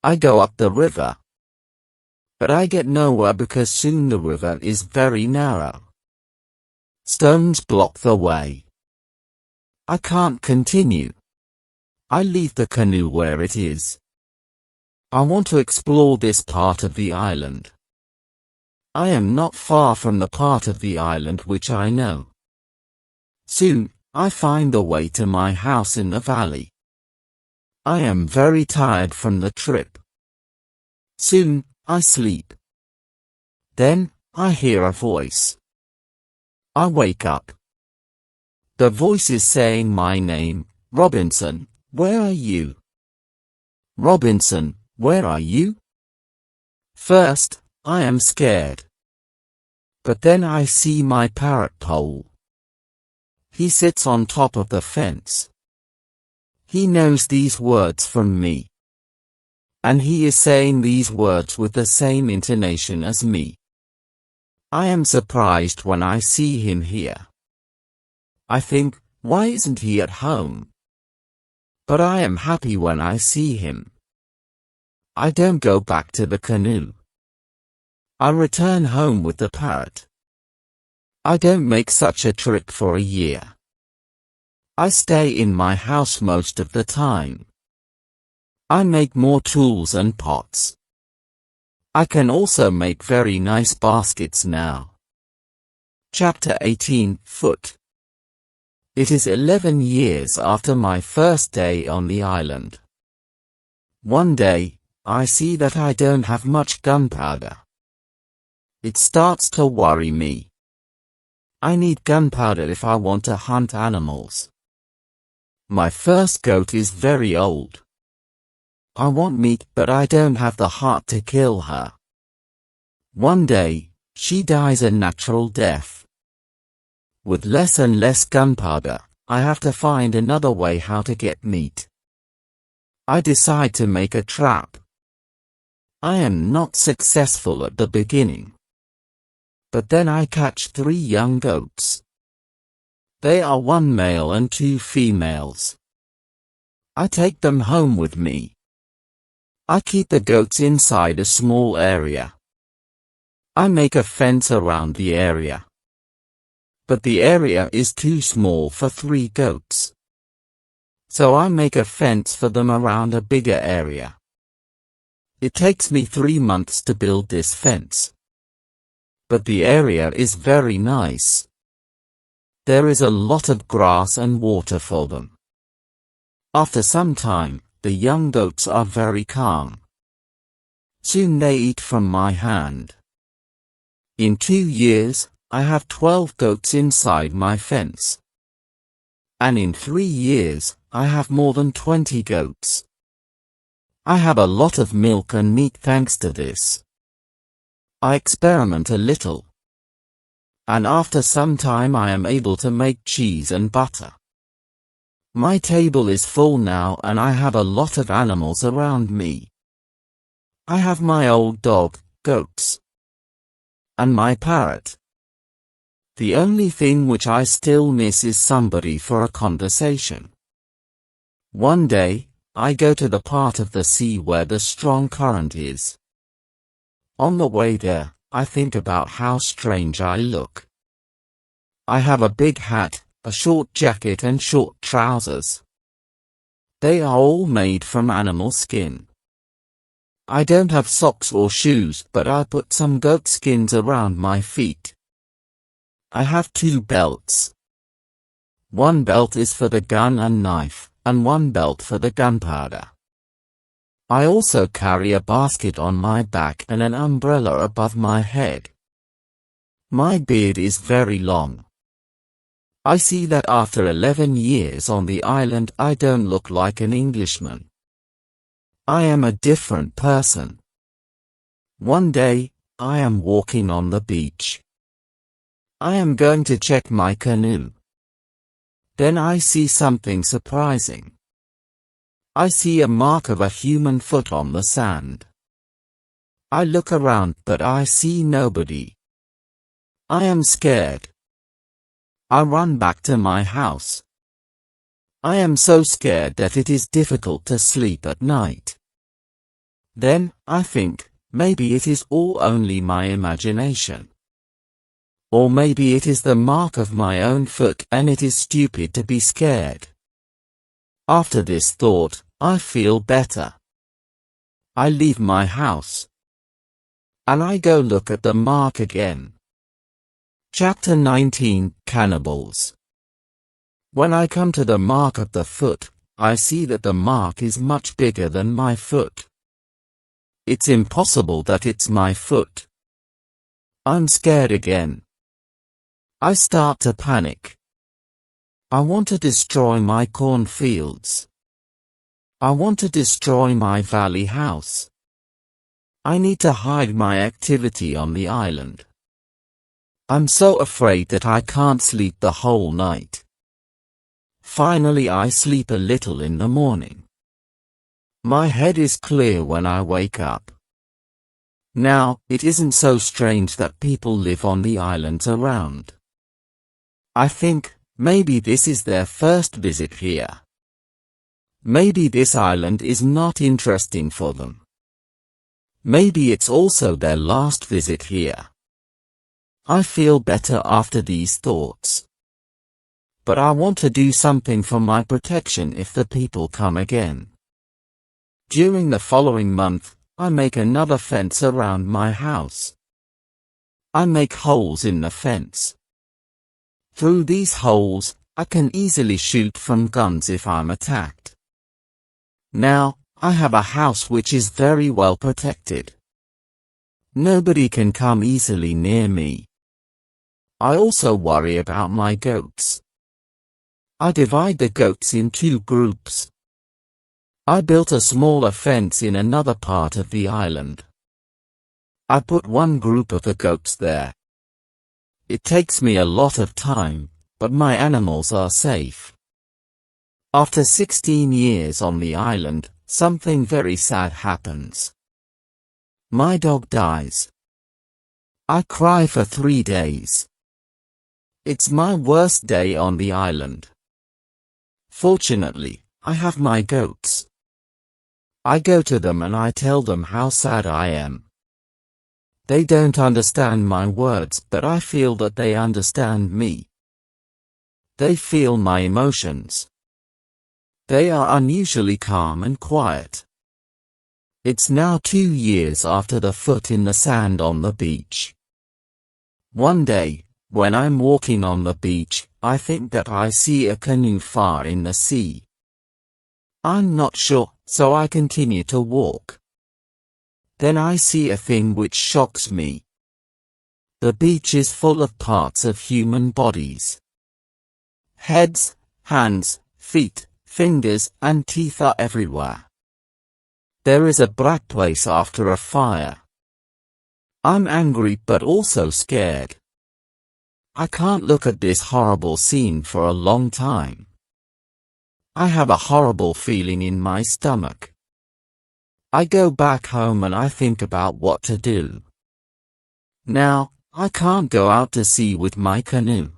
I go up the river. But I get nowhere because soon the river is very narrow. Stones block the way. I can't continue. I leave the canoe where it is. I want to explore this part of the island. I am not far from the part of the island which I know. Soon, I find the way to my house in the valley. I am very tired from the trip. Soon, I sleep. Then, I hear a voice. I wake up. The voice is saying my name, Robinson, where are you? Robinson, where are you? First, I am scared. But then I see my parrot pole. He sits on top of the fence. He knows these words from me. And he is saying these words with the same intonation as me. I am surprised when I see him here. I think, why isn't he at home? But I am happy when I see him. I don't go back to the canoe. I return home with the parrot. I don't make such a trip for a year. I stay in my house most of the time. I make more tools and pots. I can also make very nice baskets now. Chapter 18, Foot. It is 11 years after my first day on the island. One day, I see that I don't have much gunpowder. It starts to worry me. I need gunpowder if I want to hunt animals. My first goat is very old. I want meat, but I don't have the heart to kill her. One day, she dies a natural death. With less and less gunpowder, I have to find another way how to get meat. I decide to make a trap. I am not successful at the beginning. But then I catch 3 young goats. They are 1 male and 2 females. I take them home with me. I keep the goats inside a small area. I make a fence around the area. But the area is too small for 3 goats. So I make a fence for them around a bigger area. It takes me 3 months to build this fence. But the area is very nice. There is a lot of grass and water for them. After some time, the young goats are very calm. Soon they eat from my hand. In 2 years, I have 12 goats inside my fence. And in 3 years, I have more than 20 goats. I have a lot of milk and meat thanks to this. I experiment a little. And after some time I am able to make cheese and butter. My table is full now and I have a lot of animals around me. I have my old dog, goats. And my parrot. The only thing which I still miss is somebody for a conversation. One day, I go to the part of the sea where the strong current is. On the way there, I think about how strange I look. I have a big hat, a short jacket and short trousers. They are all made from animal skin. I don't have socks or shoes, but I put some goat skins around my feet. I have 2 belts. One belt is for the gun and knife, and one belt for the gunpowder. I also carry a basket on my back and an umbrella above my head. My beard is very long. I see that after 11 years on the island I don't look like an Englishman. I am a different person. One day, I am walking on the beach. I am going to check my canoe. Then I see something surprising. I see a mark of a human foot on the sand. I look around but I see nobody. I am scared. I run back to my house. I am so scared that it is difficult to sleep at night. Then, I think, maybe it is all only my imagination. Or maybe it is the mark of my own foot and it is stupid to be scared. After this thought, I feel better. I leave my house. And I go look at the mark again. Chapter 19, Cannibals. When I come to the mark of the foot, I see that the mark is much bigger than my foot. It's impossible that it's my foot. I'm scared again. I start to panic. I want to destroy my cornfields. I want to destroy my valley house. I need to hide my activity on the island. I'm so afraid that I can't sleep the whole night. Finally I sleep a little in the morning. My head is clear when I wake up. Now, it isn't so strange that people live on the islands around. I think, maybe this is their first visit here. Maybe this island is not interesting for them. Maybe it's also their last visit here. I feel better after these thoughts. But I want to do something for my protection if the people come again. During the following month, I make another fence around my house. I make holes in the fence. Through these holes, I can easily shoot from guns if I'm attacked. Now, I have a house which is very well protected. Nobody can come easily near me. I also worry about my goats. I divide the goats in 2 groups. I built a smaller fence in another part of the island. I put one group of the goats there. It takes me a lot of time, but my animals are safe. After 16 years on the island, something very sad happens. My dog dies. I cry for 3 days. It's my worst day on the island. Fortunately, I have my goats. I go to them and I tell them how sad I am. They don't understand my words, but I feel that they understand me. They feel my emotions. They are unusually calm and quiet. It's now 2 years after the foot in the sand on the beach. One day, when I'm walking on the beach, I think that I see a canoe far in the sea. I'm not sure, so I continue to walk. Then I see a thing which shocks me. The beach is full of parts of human bodies. Heads, hands, feet, fingers, and teeth are everywhere. There is a black place after a fire. I'm angry but also scared. I can't look at this horrible scene for a long time. I have a horrible feeling in my stomach. I go back home and I think about what to do. Now, I can't go out to sea with my canoe.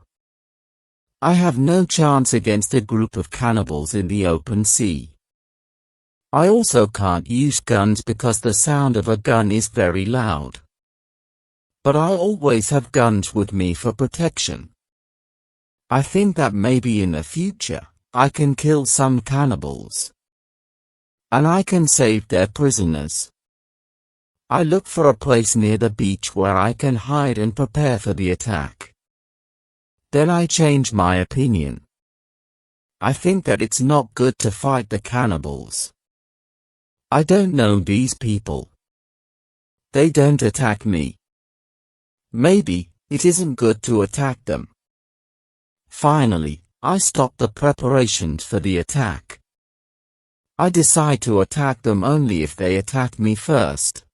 I have no chance against a group of cannibals in the open sea. I also can't use guns because the sound of a gun is very loud. But I always have guns with me for protection. I think that maybe in the future, I can kill some cannibals. And I can save their prisoners. I look for a place near the beach where I can hide and prepare for the attack. Then I change my opinion. I think that it's not good to fight the cannibals. I don't know these people. They don't attack me. Maybe it isn't good to attack them. Finally, I stop the preparations for the attack. I decide to attack them only if they attack me first.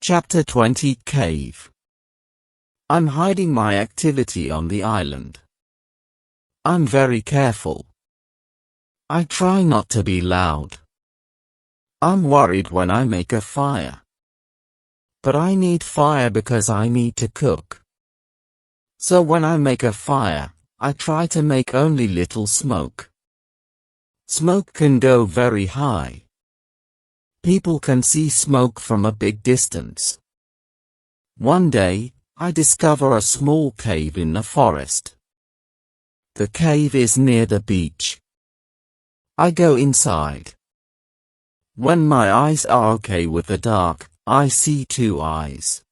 Chapter 20 Cave. I'm hiding my activity on the island. I'm very careful. I try not to be loud. I'm worried when I make a fire. But I need fire because I need to cook. So when I make a fire, I try to make only little smoke. Smoke can go very high. People can see smoke from a big distance. One day, I discover a small cave in the forest. The cave is near the beach. I go inside. When my eyes are okay with the dark, I see 2 eyes.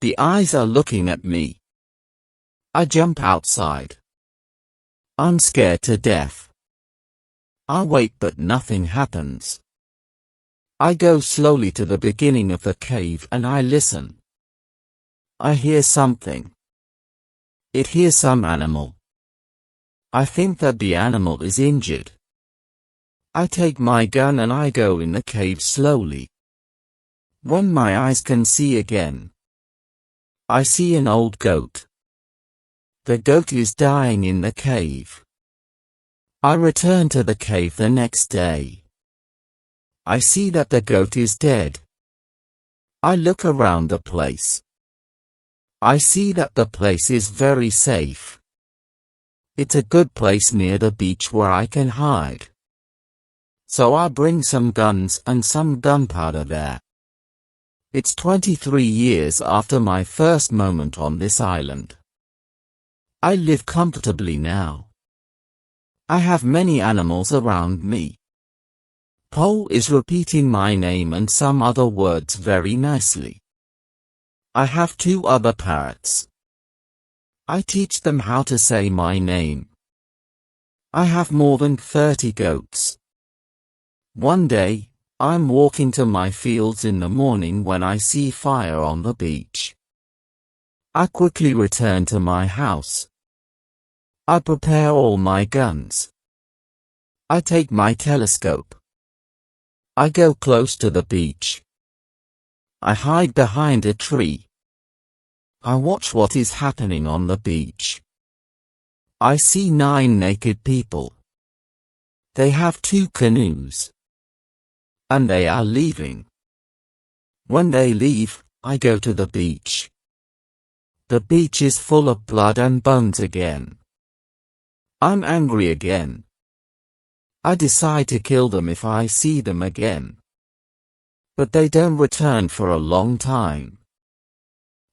The eyes are looking at me. I jump outside. I'm scared to death. I wait but nothing happens. I go slowly to the beginning of the cave and I listen. I hear something. It hears some animal. I think that the animal is injured. I take my gun and I go in the cave slowly. When my eyes can see again, I see an old goat. The goat is dying in the cave. I return to the cave the next day. I see that the goat is dead. I look around the place. I see that the place is very safe. It's a good place near the beach where I can hide. So I bring some guns and some gunpowder there. It's 23 years after my first moment on this island. I live comfortably now. I have many animals around me. Paul is repeating my name and some other words very nicely. I have 2 other parrots. I teach them how to say my name. I have more than 30 goats. One day, I'm walking to my fields in the morning when I see fire on the beach. I quickly return to my house. I prepare all my guns. I take my telescope. I go close to the beach. I hide behind a tree. I watch what is happening on the beach. I see 9 naked people. They have 2 canoes. And they are leaving. When they leave, I go to the beach. The beach is full of blood and bones again. I'm angry again. I decide to kill them if I see them again. But they don't return for a long time.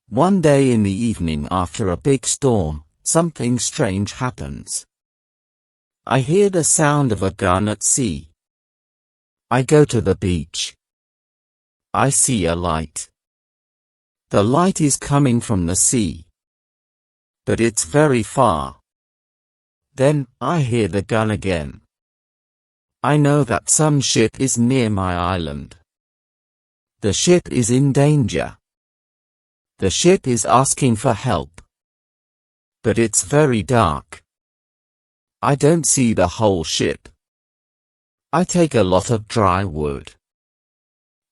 One day in the evening after a big storm, something strange happens. I hear the sound of a gun at sea. I go to the beach. I see a light. The light is coming from the sea. But it's very far. Then, I hear the gun again. I know that some ship is near my island. The ship is in danger. The ship is asking for help. But it's very dark. I don't see the whole ship. I take a lot of dry wood.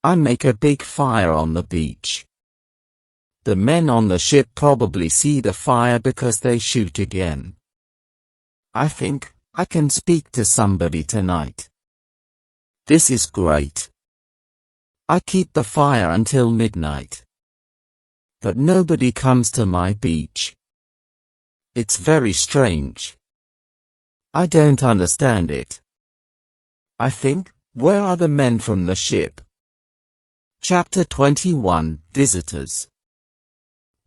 I make a big fire on the beach. The men on the ship probably see the fire because they shoot again. I think, I can speak to somebody tonight. This is great. I keep the fire until midnight. But nobody comes to my beach. It's very strange. I don't understand it. I think, where are the men from the ship? Chapter 21, Visitors.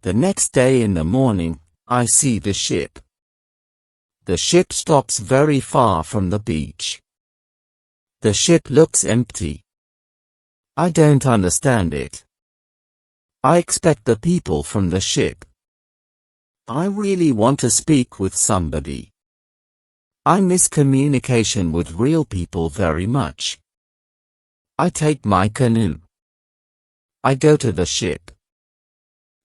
The next day in the morning, I see the ship. The ship stops very far from the beach. The ship looks empty. I don't understand it. I expect the people from the ship. I really want to speak with somebody. I miss communication with real people very much. I take my canoe. I go to the ship.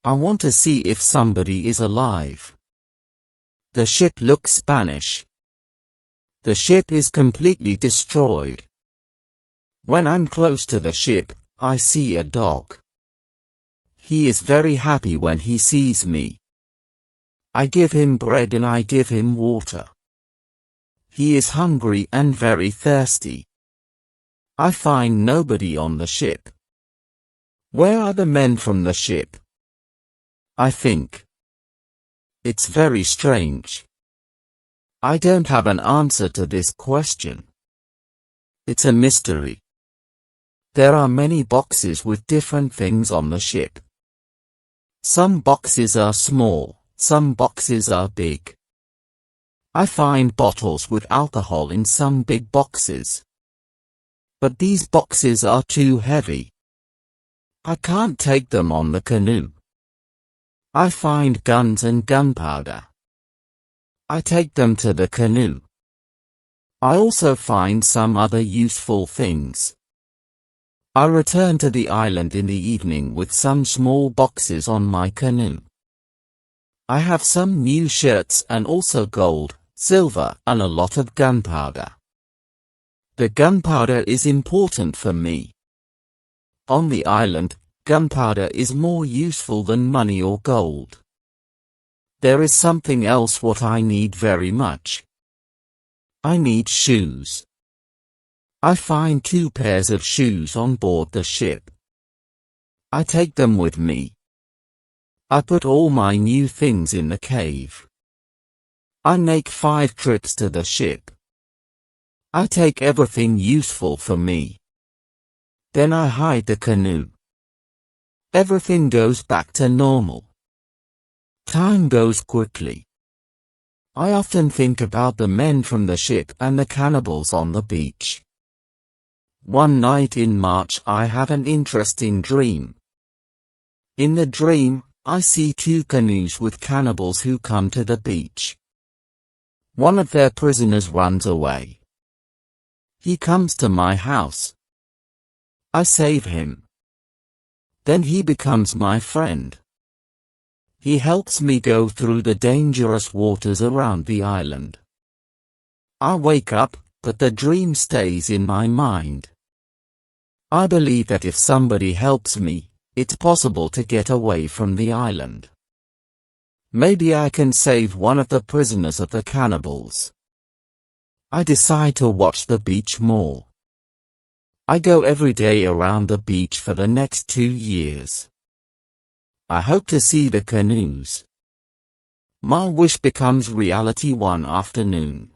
I want to see if somebody is alive. The ship looks Spanish. The ship is completely destroyed. When I'm close to the ship, I see a dog. He is very happy when he sees me. I give him bread and I give him water. He is hungry and very thirsty. I find nobody on the ship. Where are the men from the ship? I think. It's very strange. I don't have an answer to this question. It's a mystery. There are many boxes with different things on the ship. Some boxes are small, some boxes are big. I find bottles with alcohol in some big boxes. But these boxes are too heavy. I can't take them on the canoe. I find guns and gunpowder. I take them to the canoe. I also find some other useful things. I return to the island in the evening with some small boxes on my canoe. I have some new shirts and also gold, silver, and a lot of gunpowder. The gunpowder is important for me. On the island, gunpowder is more useful than money or gold. There is something else what I need very much. I need shoes. I find 2 pairs of shoes on board the ship. I take them with me. I put all my new things in the cave. I make 5 trips to the ship. I take everything useful for me. Then I hide the canoe. Everything goes back to normal. Time goes quickly. I often think about the men from the ship and the cannibals on the beach. One night in March I have an interesting dream. In the dream, I see two canoes with cannibals who come to the beach. One of their prisoners runs away. He comes to my house. I save him. Then he becomes my friend. He helps me go through the dangerous waters around the island. I wake up, but the dream stays in my mind. I believe that if somebody helps me, it's possible to get away from the island. Maybe I can save one of the prisoners of the cannibals. I decide to watch the beach more. I go every day around the beach for the next 2 years. I hope to see the canoes. My wish becomes reality one afternoon.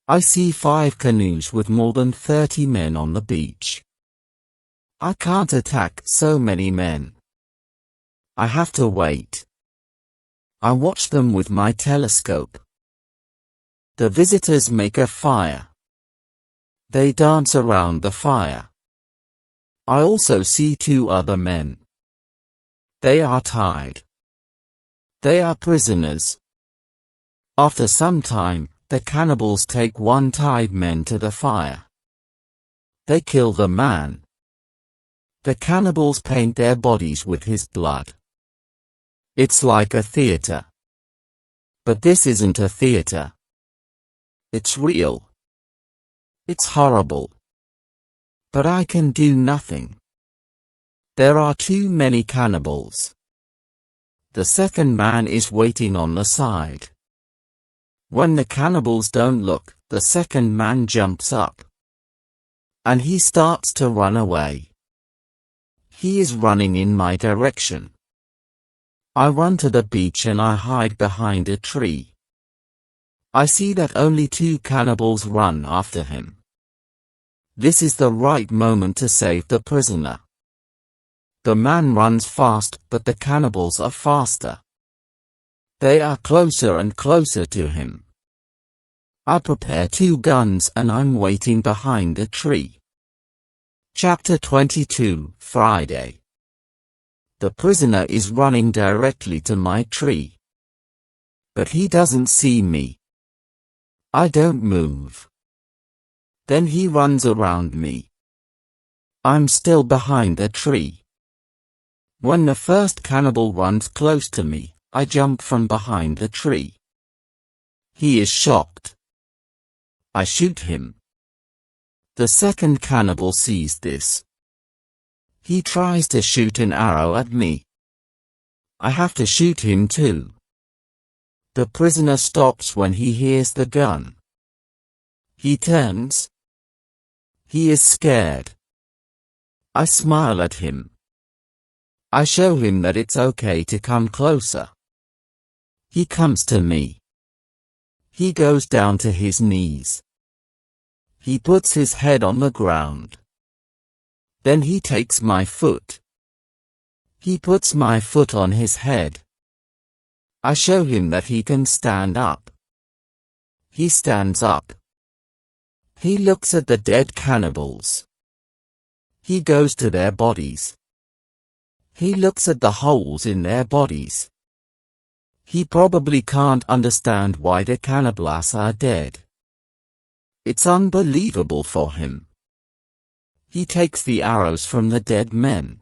I see 5 canoes with more than 30 men on the beach. I can't attack so many men. I have to wait. I watch them with my telescope. The visitors make a fire. They dance around the fire. I also see 2 other men. They are tied. They are prisoners. After some time, the cannibals take one tied man to the fire. They kill the man. The cannibals paint their bodies with his blood. It's like a theater. But this isn't a theater. It's real. It's horrible. But I can do nothing. There are too many cannibals. The second man is waiting on the side. When the cannibals don't look, the second man jumps up. And he starts to run away. He is running in my direction. I run to the beach and I hide behind a tree. I see that only 2 cannibals run after him. This is the right moment to save the prisoner. The man runs fast, but the cannibals are faster. They are closer and closer to him. I prepare 2 guns and I'm waiting behind a tree. Chapter 22, Friday. The prisoner is running directly to my tree. But he doesn't see me. I don't move. Then he runs around me. I'm still behind the tree. When the first cannibal runs close to me, I jump from behind the tree. He is shocked. I shoot him. The second cannibal sees this. He tries to shoot an arrow at me. I have to shoot him too. The prisoner stops when he hears the gun. He turns. He is scared. I smile at him. I show him that it's okay to come closer. He comes to me. He goes down to his knees. He puts his head on the ground. Then he takes my foot. He puts my foot on his head. I show him that he can stand up. He stands up. He looks at the dead cannibals. He goes to their bodies. He looks at the holes in their bodies. He probably can't understand why the cannibals are dead. It's unbelievable for him. He takes the arrows from the dead men.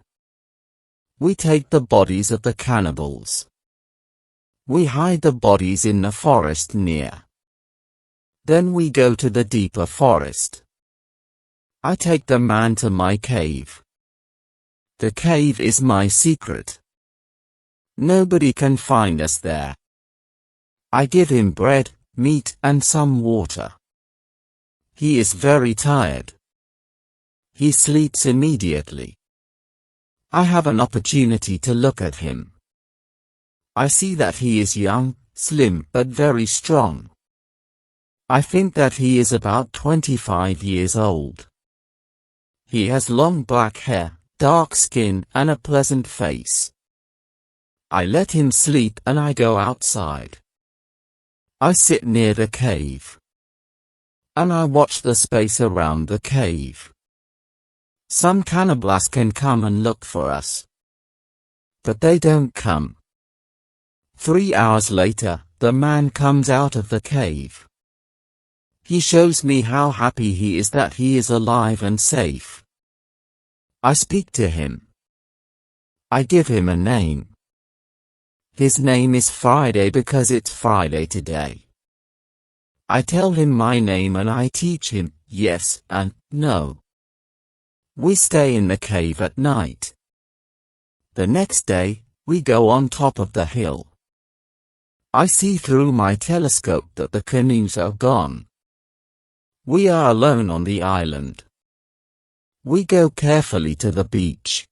We take the bodies of the cannibals. We hide the bodies in the forest near. Then we go to the deeper forest. I take the man to my cave. The cave is my secret. Nobody can find us there. I give him bread, meat, and some water. He is very tired. He sleeps immediately. I have an opportunity to look at him. I see that he is young, slim, but very strong. I think that he is about 25 years old. He has long black hair, dark skin, and a pleasant face. I let him sleep and I go outside. I sit near the cave. And I watch the space around the cave. Some cannibals can come and look for us. but they don't come. 3 hours later, the man comes out of the cave. He shows me how happy he is that he is alive and safe. I speak to him. I give him a name. His name is Friday because it's Friday today. I tell him my name and I teach him yes and no. We stay in the cave at night. The next day, we go on top of the hill. I see through my telescope that the canoes are gone. We are alone on the island. We go carefully to the beach.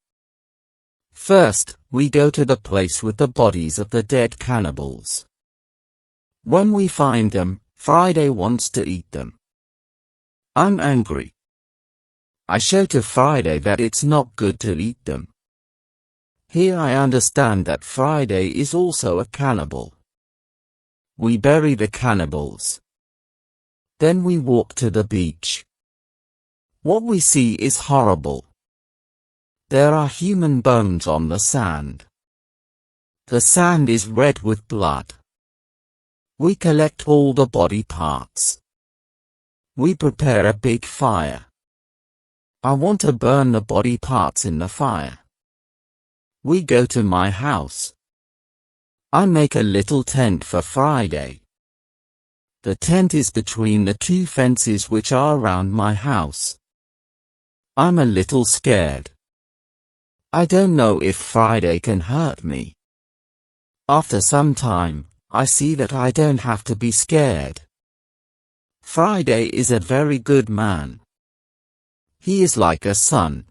First, we go to the place with the bodies of the dead cannibals. When we find them, Friday wants to eat them. I'm angry. I show to Friday that it's not good to eat them. Here I understand that Friday is also a cannibal. We bury the cannibals. Then we walk to the beach. What we see is horrible. There are human bones on the sand. The sand is red with blood. We collect all the body parts. We prepare a big fire. I want to burn the body parts in the fire. We go to my house. I make a little tent for Friday. The tent is between the two fences which are around my house. I'm a little scared. I don't know if Friday can hurt me. After some time, I see that I don't have to be scared. Friday is a very good man. He is like a son.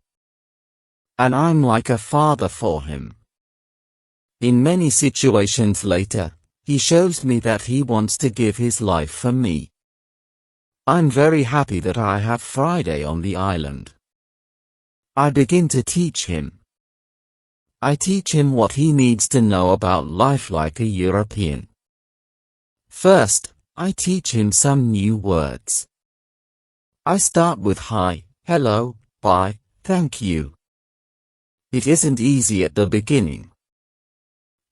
And I'm like a father for him. In many situations later, he shows me that he wants to give his life for me. I'm very happy that I have Friday on the island. I begin to teach him. I teach him what he needs to know about life like a European. First, I teach him some new words. I start with hi, hello, bye, thank you. It isn't easy at the beginning.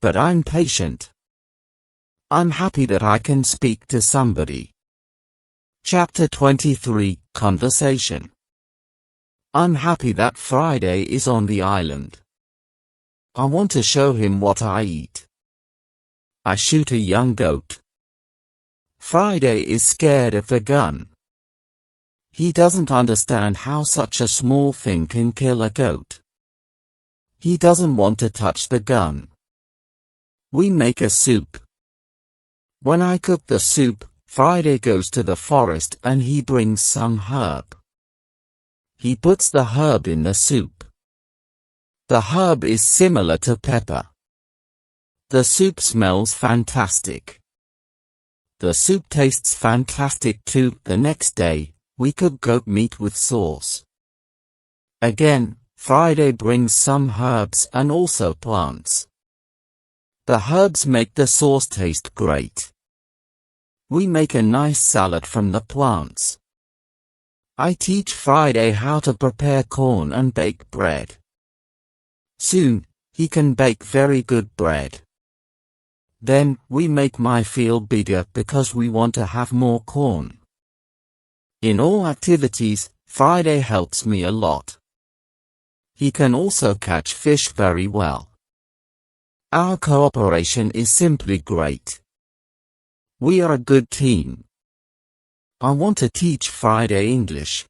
But I'm patient. I'm happy that I can speak to somebody. Chapter 23, Conversation. I'm happy that Friday is on the island. I want to show him what I eat. I shoot a young goat. Friday is scared of the gun. He doesn't understand how such a small thing can kill a goat. He doesn't want to touch the gun. We make a soup. When I cook the soup, Friday goes to the forest and he brings some herb. He puts the herb in the soup. The herb is similar to pepper. The soup smells fantastic. The soup tastes fantastic too. The next day, we cook goat meat with sauce. Again, Friday brings some herbs and also plants. The herbs make the sauce taste great. We make a nice salad from the plants. I teach Friday how to prepare corn and bake bread. Soon, he can bake very good bread. Then, we make my field bigger because we want to have more corn. In all activities, Friday helps me a lot. He can also catch fish very well. Our cooperation is simply great. We are a good team. I want to teach Friday English.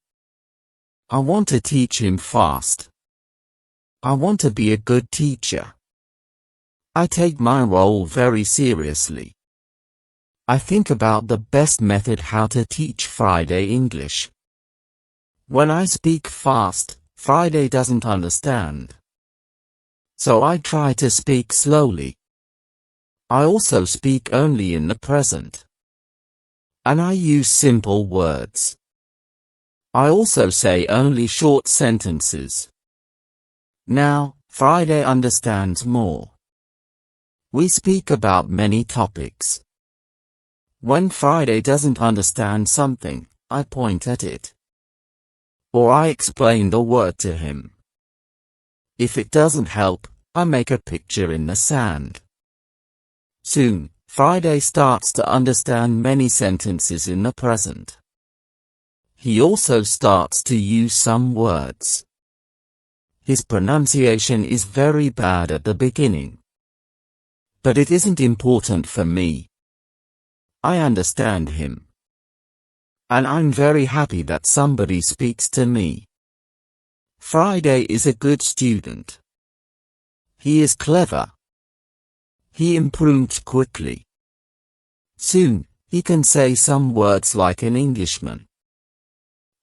I want to teach him fast. I want to be a good teacher. I take my role very seriously. I think about the best method how to teach Friday English. When I speak fast, Friday doesn't understand. So I try to speak slowly. I also speak only in the present. And I use simple words. I also say only short sentences. Now, Friday understands more. We speak about many topics. When Friday doesn't understand something, I point at it. Or I explain the word to him. If it doesn't help, I make a picture in the sand. Soon, Friday starts to understand many sentences in the present. He also starts to use some words. His pronunciation is very bad at the beginning. But it isn't important for me. I understand him. And I'm very happy that somebody speaks to me. Friday is a good student. He is clever. He improves quickly. Soon, he can say some words like an Englishman.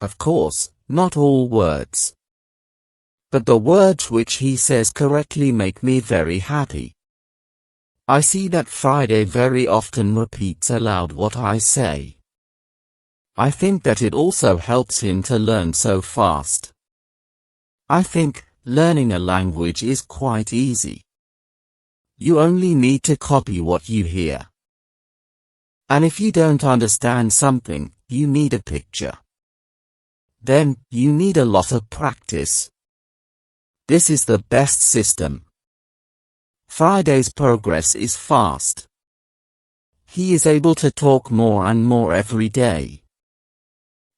Of course, not all words. But the words which he says correctly make me very happy. I see that Friday very often repeats aloud what I say. I think that it also helps him to learn so fast. I think learning a language is quite easy. You only need to copy what you hear. And if you don't understand something, you need a picture. Then, you need a lot of practice. This is the best system. Friday's progress is fast. He is able to talk more and more every day.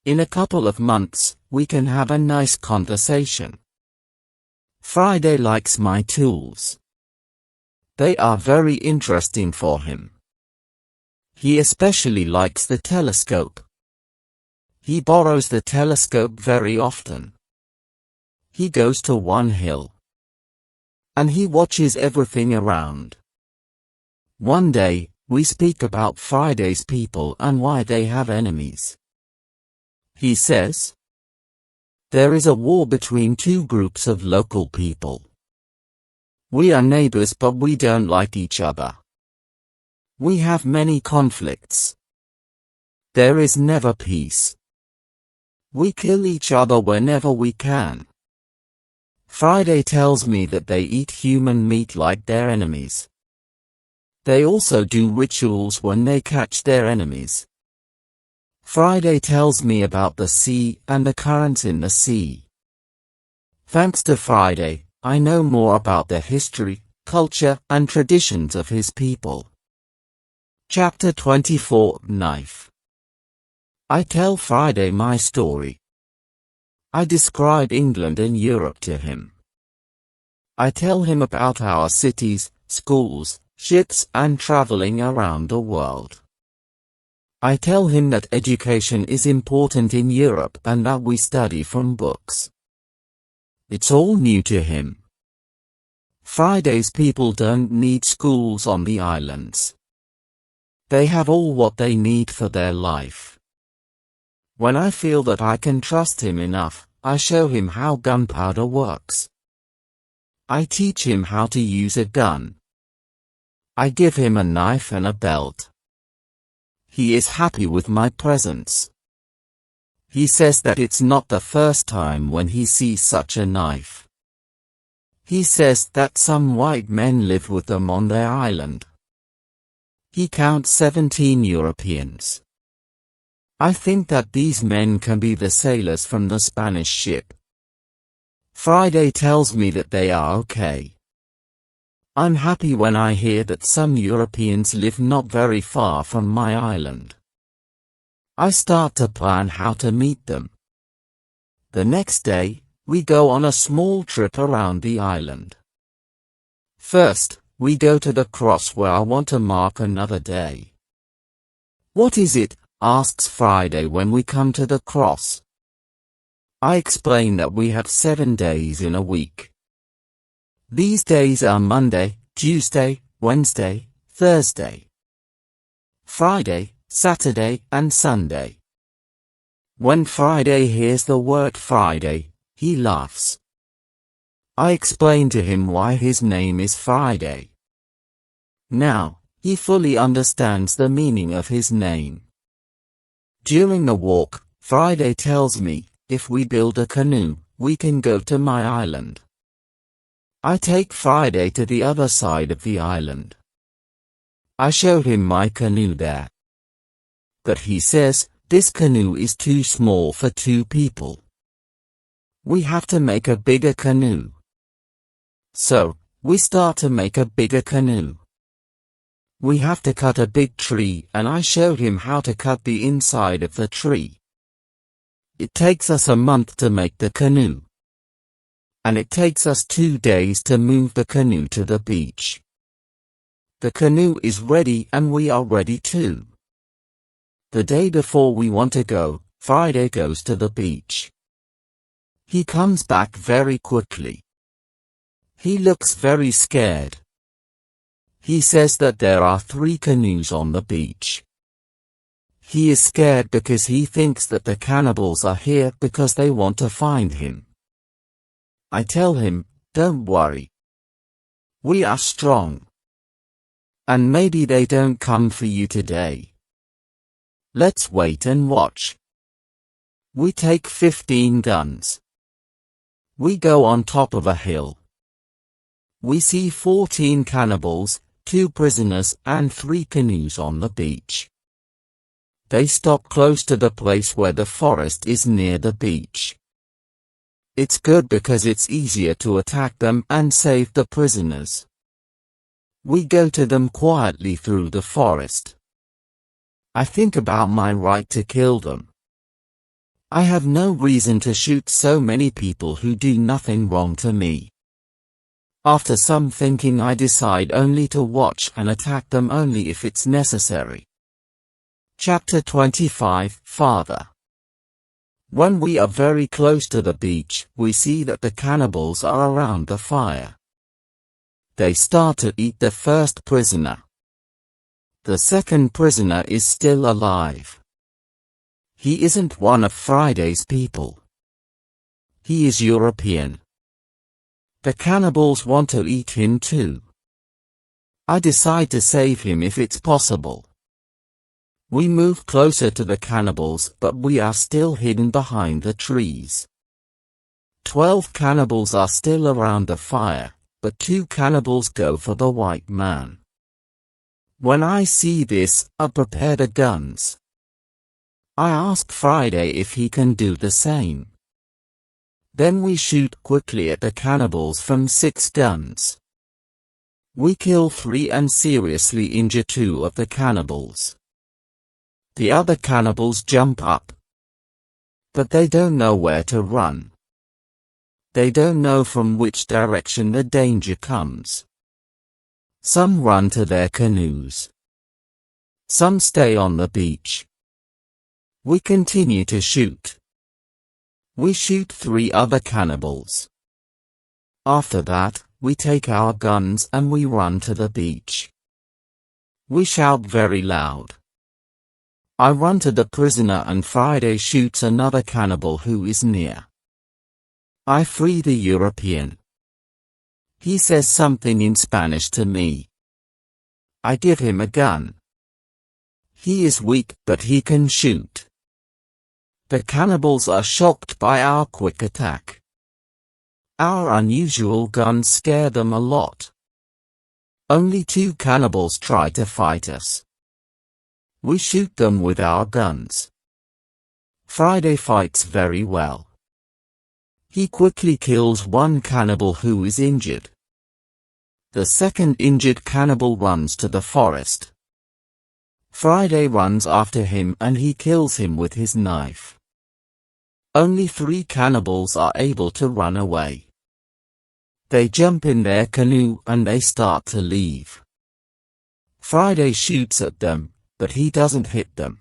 In a couple of months, we can have a nice conversation. Friday likes my tools. They are very interesting for him. He especially likes the telescope. He borrows the telescope very often. He goes to one hill. And he watches everything around. One day, we speak about Friday's people and why they have enemies. He says, there is a war between two groups of local people. We are neighbors but we don't like each other. We have many conflicts. There is never peace. We kill each other whenever we can. Friday tells me that they eat human meat like their enemies. They also do rituals when they catch their enemies. Friday tells me about the sea and the currents in the sea. Thanks to Friday, I know more about the history, culture, and traditions of his people. Chapter 24 Knife. I tell Friday my story. I describe England and Europe to him. I tell him about our cities, schools, ships, and traveling around the world. I tell him that education is important in Europe and that we study from books. It's all new to him. Friday's people don't need schools on the islands. They have all what they need for their life. When I feel that I can trust him enough, I show him how gunpowder works. I teach him how to use a gun. I give him a knife and a belt. He is happy with my presents. He says that it's not the first time when he sees such a knife. He says that some white men live with them on their island. He counts 17 Europeans. I think that these men can be the sailors from the Spanish ship. Friday tells me that they are okay. I'm happy when I hear that some Europeans live not very far from my island. I start to plan how to meet them. The next day, we go on a small trip around the island. First, we go to the cross where I want to mark another day. What is it? Asks Friday when we come to the cross. I explain that we have 7 days in a week. These days are Monday, Tuesday, Wednesday, Thursday, Friday, Saturday, and Sunday. When Friday hears the word Friday, he laughs. I explain to him why his name is Friday. Now, he fully understands the meaning of his name. During the walk, Friday tells me, if we build a canoe, we can go to my island. I take Friday to the other side of the island. I show him my canoe there. But he says, this canoe is too small for 2 people. We have to make a bigger canoe. So, We start to make a bigger canoe. We have to cut a big tree, and I showed him how to cut the inside of the tree. It takes us a month to make the canoe. And it takes us 2 days to move the canoe to the beach. The canoe is ready and we are ready too. The day before we want to go, Friday goes to the beach. He comes back very quickly. He looks very scared. He says that there are 3 canoes on the beach. He is scared because he thinks that the cannibals are here because they want to find him. I tell him, don't worry. We are strong. And maybe they don't come for you today. Let's wait and watch. We take 15 guns. We go on top of a hill. We see 14 cannibals, 2 prisoners and 3 canoes on the beach. They stop close to the place where the forest is near the beach. It's good because it's easier to attack them and save the prisoners. We go to them quietly through the forest. I think about my right to kill them. I have no reason to shoot so many people who do nothing wrong to me. After some thinking, I decide only to watch and attack them only if it's necessary. Chapter 25 Father. When we are very close to the beach, we see that the cannibals are around the fire. They start to eat the first prisoner. The second prisoner is still alive. He isn't one of Friday's people. He is European. The cannibals want to eat him too. I decide to save him if it's possible. We move closer to the cannibals, but we are still hidden behind the trees. 12 cannibals are still around the fire, but 2 cannibals go for the white man. When I see this, I prepare the guns. I ask Friday if he can do the same. Then we shoot quickly at the cannibals from 6 guns. We kill 3 and seriously injure 2 of the cannibals. The other cannibals jump up. But they don't know where to run. They don't know from which direction the danger comes. Some run to their canoes. Some stay on the beach. We continue to shoot. We shoot 3 other cannibals. After that, we take our guns and we run to the beach. We shout very loud. I run to the prisoner and Friday shoots another cannibal who is near. I free the European. He says something in Spanish to me. I give him a gun. He is weak, but he can shoot. The cannibals are shocked by our quick attack. Our unusual guns scare them a lot. Only 2 cannibals try to fight us. We shoot them with our guns. Friday fights very well. He quickly kills 1 cannibal who is injured. The second injured cannibal runs to the forest. Friday runs after him and he kills him with his knife. Only 3 cannibals are able to run away. They jump in their canoe and they start to leave. Friday shoots at them, but he doesn't hit them.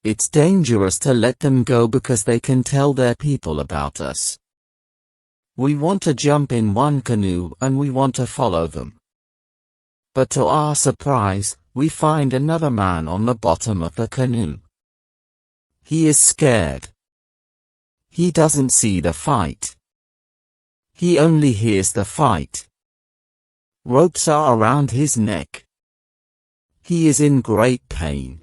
It's dangerous to let them go because they can tell their people about us. We want to jump in one canoe and we want to follow them. But to our surprise, we find another man on the bottom of the canoe. He is scared. He doesn't see the fight. He only hears the fight. Ropes are around his neck. He is in great pain.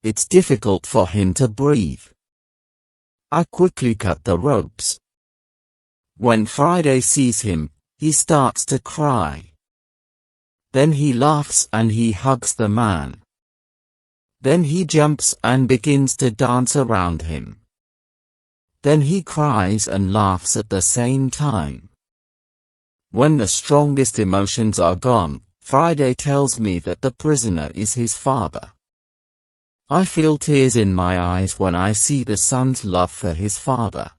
It's difficult for him to breathe. I quickly cut the ropes. When Friday sees him, he starts to cry. Then he laughs and he hugs the man. Then he jumps and begins to dance around him. Then he cries and laughs at the same time. When the strongest emotions are gone, Friday tells me that the prisoner is his father. I feel tears in my eyes when I see the son's love for his father.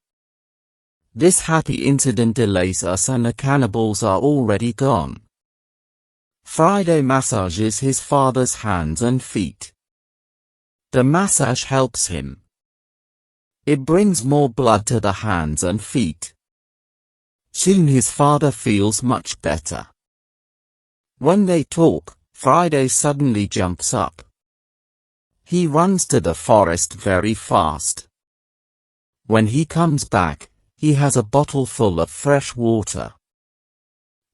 This happy incident delays us and the cannibals are already gone. Friday massages his father's hands and feet. The massage helps him. It brings more blood to the hands and feet. Soon his father feels much better. When they talk, Friday suddenly jumps up. He runs to the forest very fast. When he comes back, he has a bottle full of fresh water.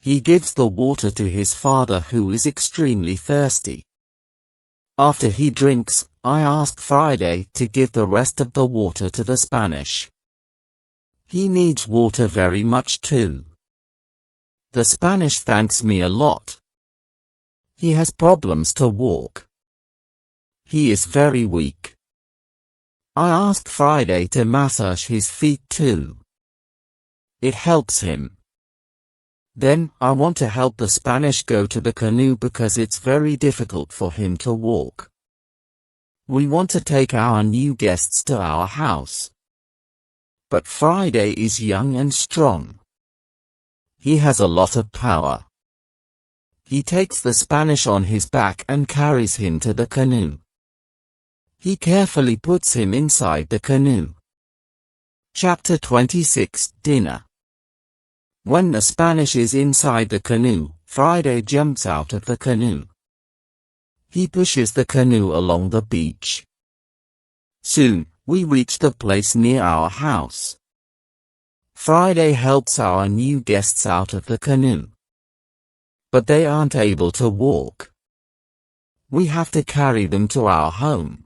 He gives the water to his father, who is extremely thirsty. After he drinks, I ask Friday to give the rest of the water to the Spanish. He needs water very much too. The Spanish thanks me a lot. He has problems to walk. He is very weak. I ask Friday to massage his feet too. It helps him. Then, I want to help the Spanish go to the canoe because it's very difficult for him to walk. We want to take our new guests to our house. But Friday is young and strong. He has a lot of power. He takes the Spanish on his back and carries him to the canoe. He carefully puts him inside the canoe. Chapter 26, Dinner. When the Spanish is inside the canoe, Friday jumps out of the canoe. He pushes the canoe along the beach. Soon, we reach the place near our house. Friday helps our new guests out of the canoe. But they aren't able to walk. We have to carry them to our home.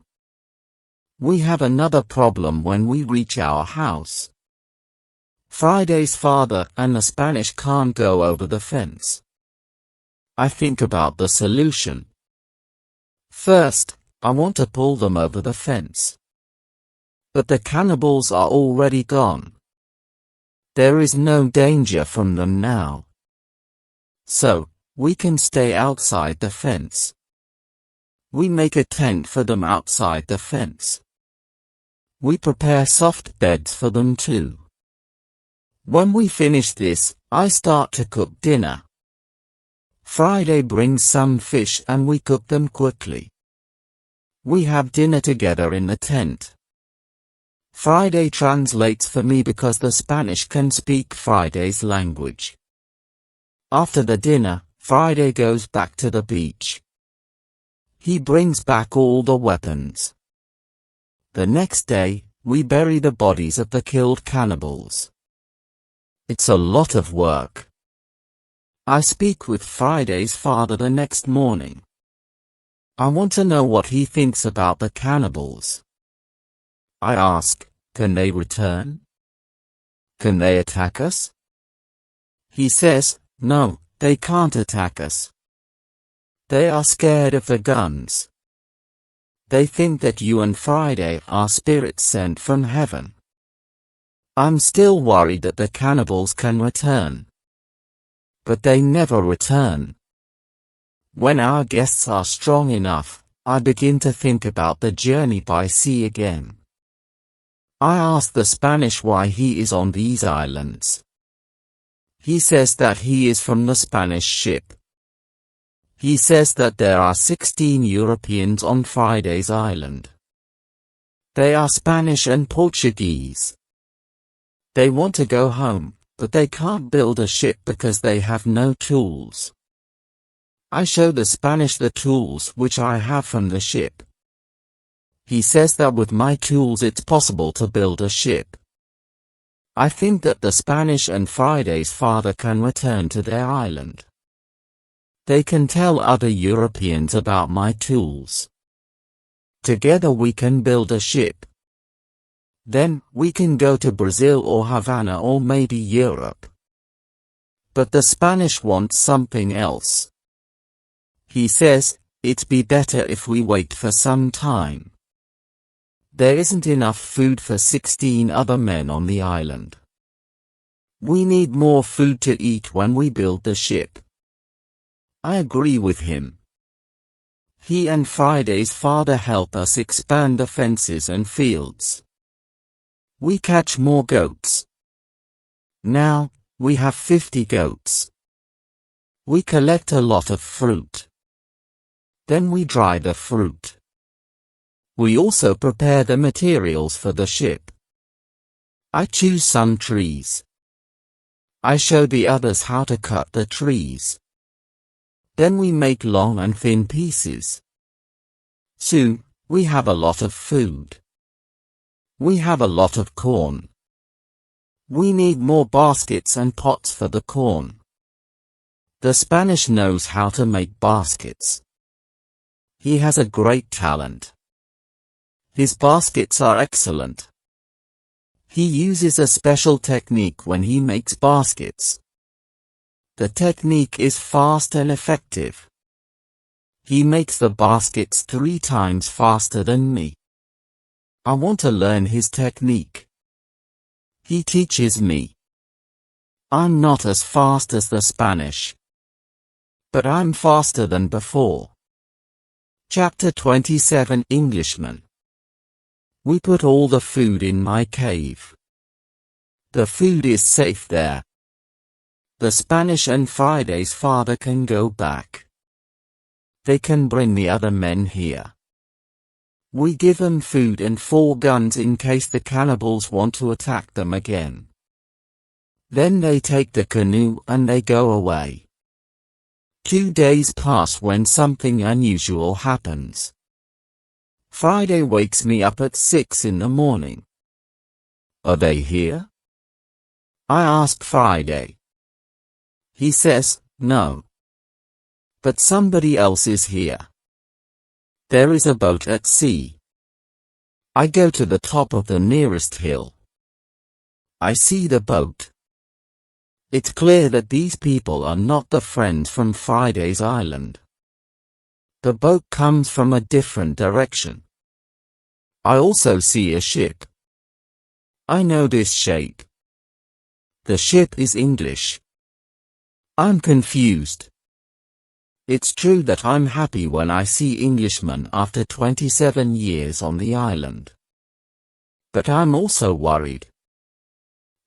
We have another problem when we reach our house. Friday's father and the Spanish can't go over the fence. I think about the solution. First, I want to pull them over the fence. But the cannibals are already gone. There is no danger from them now. So, we can stay outside the fence. We make a tent for them outside the fence. We prepare soft beds for them too. When we finish this, I start to cook dinner. Friday brings some fish and we cook them quickly. We have dinner together in the tent. Friday translates for me because the Spanish can speak Friday's language. After the dinner, Friday goes back to the beach. He brings back all the weapons. The next day, we bury the bodies of the killed cannibals. It's a lot of work. I speak with Friday's father the next morning. I want to know what he thinks about the cannibals. I ask, can they return? Can they attack us? He says, no, they can't attack us. They are scared of the guns. They think that you and Friday are spirits sent from heaven. I'm still worried that the cannibals can return. But they never return. When our guests are strong enough, I begin to think about the journey by sea again. I ask the Spanish why he is on these islands. He says that he is from the Spanish ship. He says that there are 16 Europeans on Friday's island. They are Spanish and Portuguese. They want to go home, but they can't build a ship because they have no tools. I show the Spanish the tools which I have from the ship. He says that with my tools it's possible to build a ship. I think that the Spanish and Friday's father can return to their island. They can tell other Europeans about my tools. Together we can build a ship. Then, we can go to Brazil or Havana or maybe Europe. But the Spanish want something else. He says, it'd be better if we wait for some time. There isn't enough food for 16 other men on the island. We need more food to eat when we build the ship. I agree with him. He and Friday's father help us expand the fences and fields. We catch more goats. Now, we have 50 goats. We collect a lot of fruit. Then we dry the fruit. We also prepare the materials for the ship. I choose some trees. I show the others how to cut the trees. Then we make long and thin pieces. Soon, we have a lot of food. We have a lot of corn. We need more baskets and pots for the corn. The Spanish knows how to make baskets. He has a great talent. His baskets are excellent. He uses a special technique when he makes baskets. The technique is fast and effective. He makes the baskets 3 times faster than me. I want to learn his technique. He teaches me. I'm not as fast as the Spanish, but I'm faster than before. Chapter 27 Englishman. We put all the food in my cave. The food is safe there. The Spanish and Friday's father can go back. They can bring the other men here. We give them food and 4 guns in case the cannibals want to attack them again. Then they take the canoe and they go away. 2 days pass when something unusual happens. Friday wakes me up at 6 in the morning. Are they here? I ask Friday. He says, no. But somebody else is here. There is a boat at sea. I go to the top of the nearest hill. I see the boat. It's clear that these people are not the friends from Friday's island. The boat comes from a different direction. I also see a ship. I know this shape. The ship is English. I'm confused. It's true that I'm happy when I see Englishmen after 27 years on the island. But I'm also worried.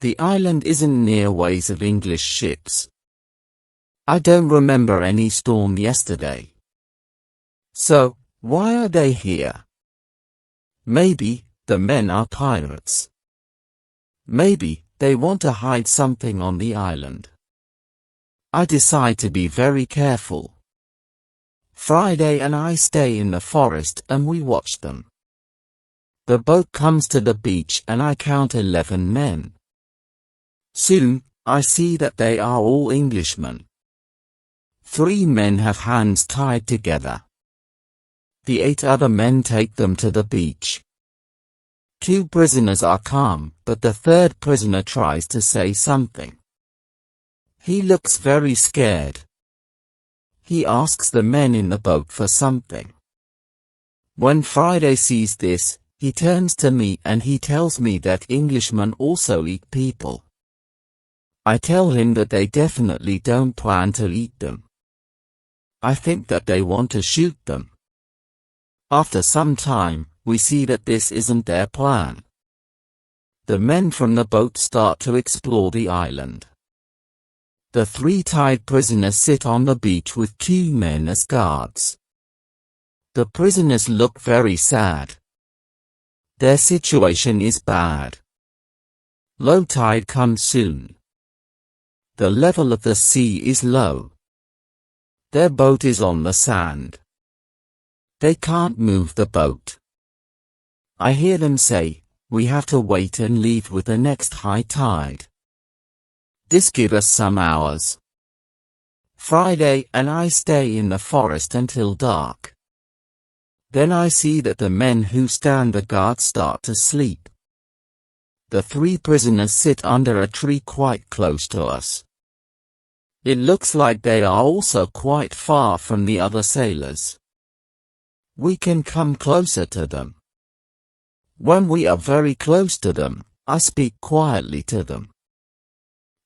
The island isn't near ways of English ships. I don't remember any storm yesterday. So, why are they here? Maybe, the men are pirates. Maybe, they want to hide something on the island. I decide to be very careful. Friday and I stay in the forest and we watch them. The boat comes to the beach and I count 11 men. Soon, I see that they are all Englishmen. 3 men have hands tied together. The 8 other men take them to the beach. 2 prisoners are calm, but the 3rd prisoner tries to say something. He looks very scared. He asks the men in the boat for something. When Friday sees this, he turns to me and he tells me that Englishmen also eat people. I tell him that they definitely don't plan to eat them. I think that they want to shoot them. After some time, we see that this isn't their plan. The men from the boat start to explore the island. The 3 tied prisoners sit on the beach with 2 men as guards. The prisoners look very sad. Their situation is bad. Low tide comes soon. The level of the sea is low. Their boat is on the sand. They can't move the boat. I hear them say, we have to wait and leave with the next high tide. This gives us some hours. Friday and I stay in the forest until dark. Then I see that the men who stand the guard start to sleep. The 3 prisoners sit under a tree quite close to us. It looks like they are also quite far from the other sailors. We can come closer to them. When we are very close to them, I speak quietly to them.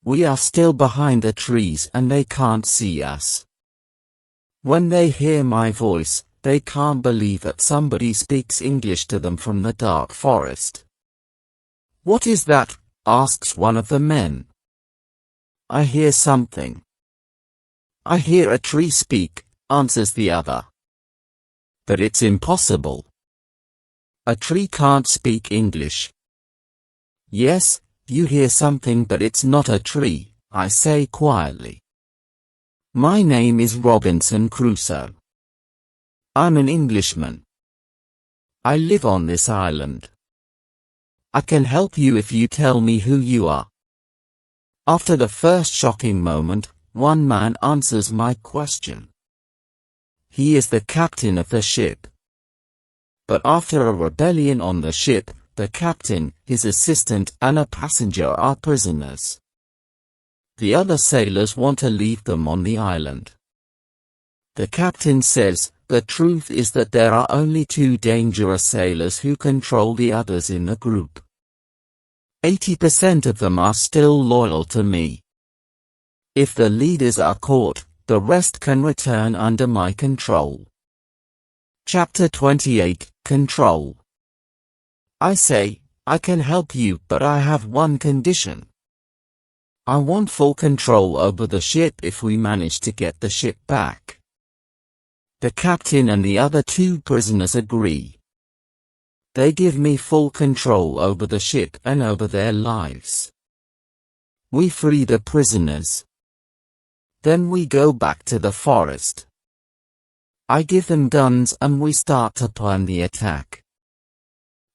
We are still behind the trees and they can't see us. When they hear my voice, they can't believe that somebody speaks English to them from the dark forest. "What is that?" asks one of the men. "I hear something." "I hear a tree speak," answers the other. "But it's impossible. A tree can't speak English." "Yes, you hear something, but it's not a tree," I say quietly. "My name is Robinson Crusoe. I'm an Englishman. I live on this island. I can help you if you tell me who you are." After the first shocking moment, one man answers my question. He is the captain of the ship. But after a rebellion on the ship, the captain, his assistant, and a passenger are prisoners. The other sailors want to leave them on the island. The captain says, "The truth is that there are only 2 dangerous sailors who control the others in the group. 80% of them are still loyal to me. If the leaders are caught, the rest can return under my control." Chapter 28, Control. I say, "I can help you, but I have one condition. I want full control over the ship if we manage to get the ship back." The captain and the other 2 prisoners agree. They give me full control over the ship and over their lives. We free the prisoners. Then we go back to the forest. I give them guns and we start to plan the attack.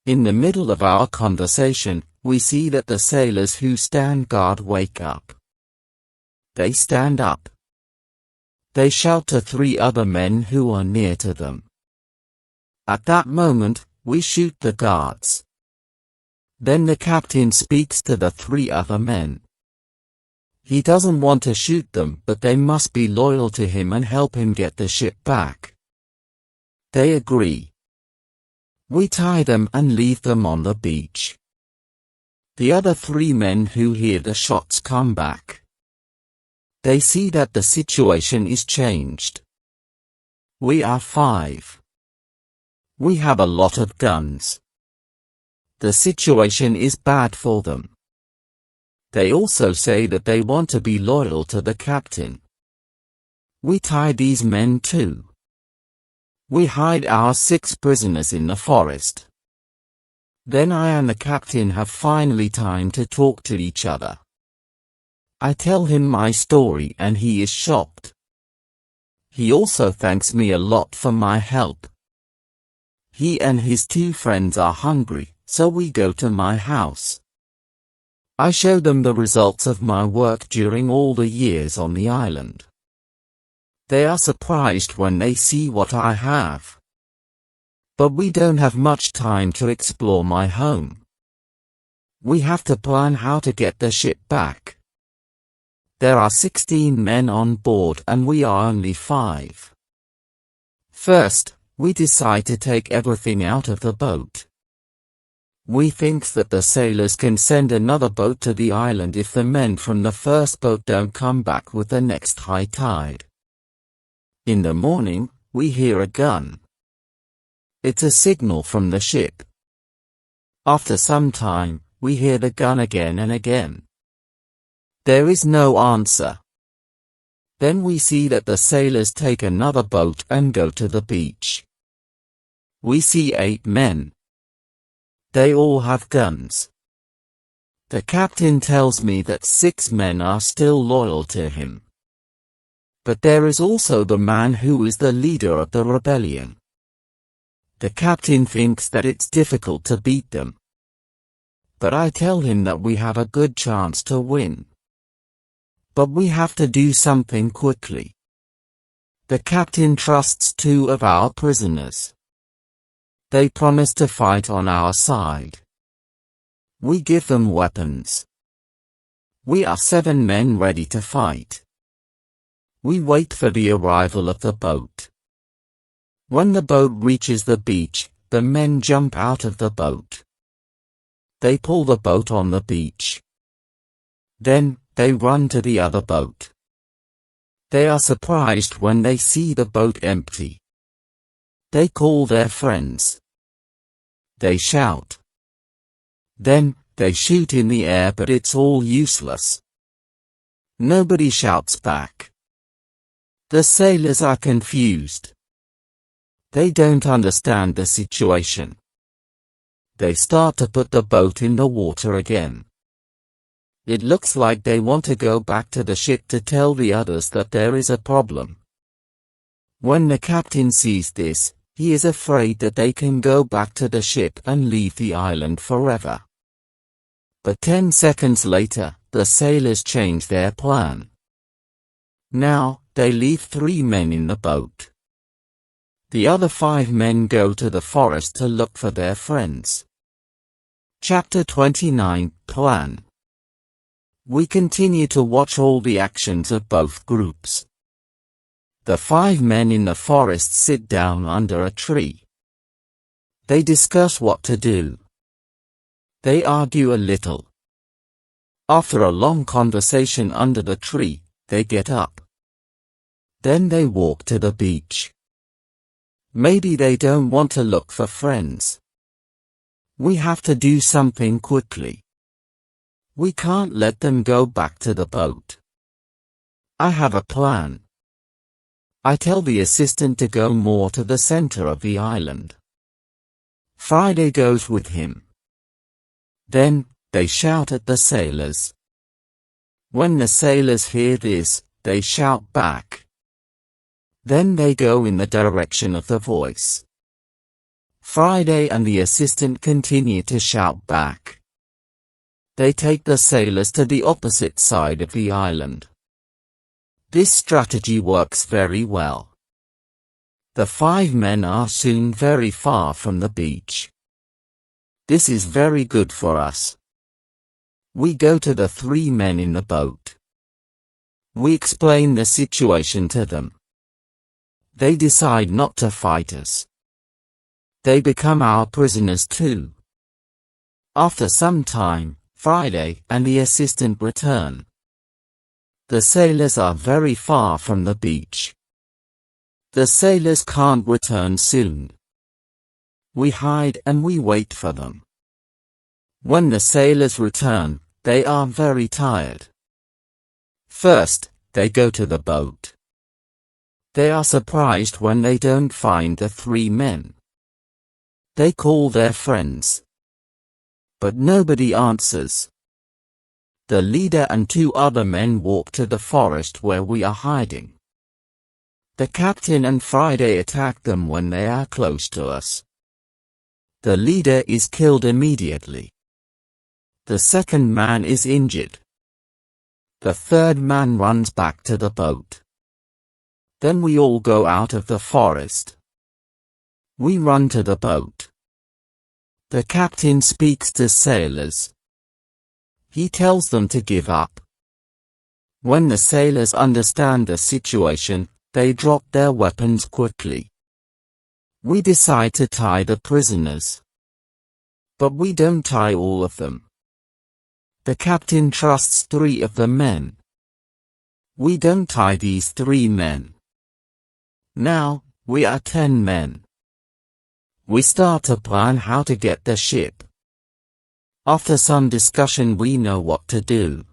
In the middle of our conversation, we see that the sailors who stand guard wake up. They stand up. They shout to 3 other men who are near to them. At that moment, we shoot the guards. Then the captain speaks to the 3 other men. He doesn't want to shoot them, but they must be loyal to him and help him get the ship back. They agree. We tie them and leave them on the beach. The other 3 men who hear the shots come back. They see that the situation is changed. We are 5. We have a lot of guns. The situation is bad for them. They also say that they want to be loyal to the captain. We tie these men too. We hide our 6 prisoners in the forest. Then I and the captain have finally time to talk to each other. I tell him my story and he is shocked. He also thanks me a lot for my help. He and his 2 friends are hungry, so we go to my house. I show them the results of my work during all the years on the island. They are surprised when they see what I have. But we don't have much time to explore my home. We have to plan how to get the ship back. There are 16 men on board and we are only 5. First, we decide to take everything out of the boat. We think that the sailors can send another boat to the island if the men from the first boat don't come back with the next high tide. In the morning, we hear a gun. It's a signal from the ship. After some time, we hear the gun again and again. There is no answer. Then we see that the sailors take another boat and go to the beach. We see 8 men. They all have guns. The captain tells me that 6 men are still loyal to him. But there is also the man who is the leader of the rebellion. The captain thinks that it's difficult to beat them. But I tell him that we have a good chance to win. But we have to do something quickly. The captain trusts 2 of our prisoners. They promise to fight on our side. We give them weapons. We are 7 men ready to fight. We wait for the arrival of the boat. When the boat reaches the beach, the men jump out of the boat. They pull the boat on the beach. Then, they run to the other boat. They are surprised when they see the boat empty. They call their friends. They shout. Then, they shoot in the air, but it's all useless. Nobody shouts back. The sailors are confused. They don't understand the situation. They start to put the boat in the water again. It looks like they want to go back to the ship to tell the others that there is a problem. When the captain sees this, he is afraid that they can go back to the ship and leave the island forever. But 10 seconds later, the sailors change their plan. Now, they leave 3 men in the boat. The other 5 men go to the forest to look for their friends. Chapter 29, Plan. We continue to watch all the actions of both groups. The 5 men in the forest sit down under a tree. They discuss what to do. They argue a little. After a long conversation under the tree, they get up. Then they walk to the beach. Maybe they don't want to look for friends. We have to do something quickly. We can't let them go back to the boat. I have a plan. I tell the assistant to go more to the center of the island. Friday goes with him. Then, they shout at the sailors. When the sailors hear this, they shout back. Then they go in the direction of the voice. Friday and the assistant continue to shout back. They take the sailors to the opposite side of the island. This strategy works very well. The 5 men are soon very far from the beach. This is very good for us. We go to the 3 men in the boat. We explain the situation to them. They decide not to fight us. They become our prisoners too. After some time, Friday and the assistant return. The sailors are very far from the beach. The sailors can't return soon. We hide and we wait for them. When the sailors return, they are very tired. First, they go to the boat. They are surprised when they don't find the 3 men. They call their friends. But nobody answers. The leader and 2 other men walk to the forest where we are hiding. The captain and Friday attack them when they are close to us. The leader is killed immediately. The second man is injured. The third man runs back to the boat. Then we all go out of the forest. We run to the boat. The captain speaks to sailors. He tells them to give up. When the sailors understand the situation, they drop their weapons quickly. We decide to tie the prisoners. But we don't tie all of them. The captain trusts 3 of the men. We don't tie these 3 men. Now, we are 10 men. We start to plan how to get the ship. After some discussion, we know what to do.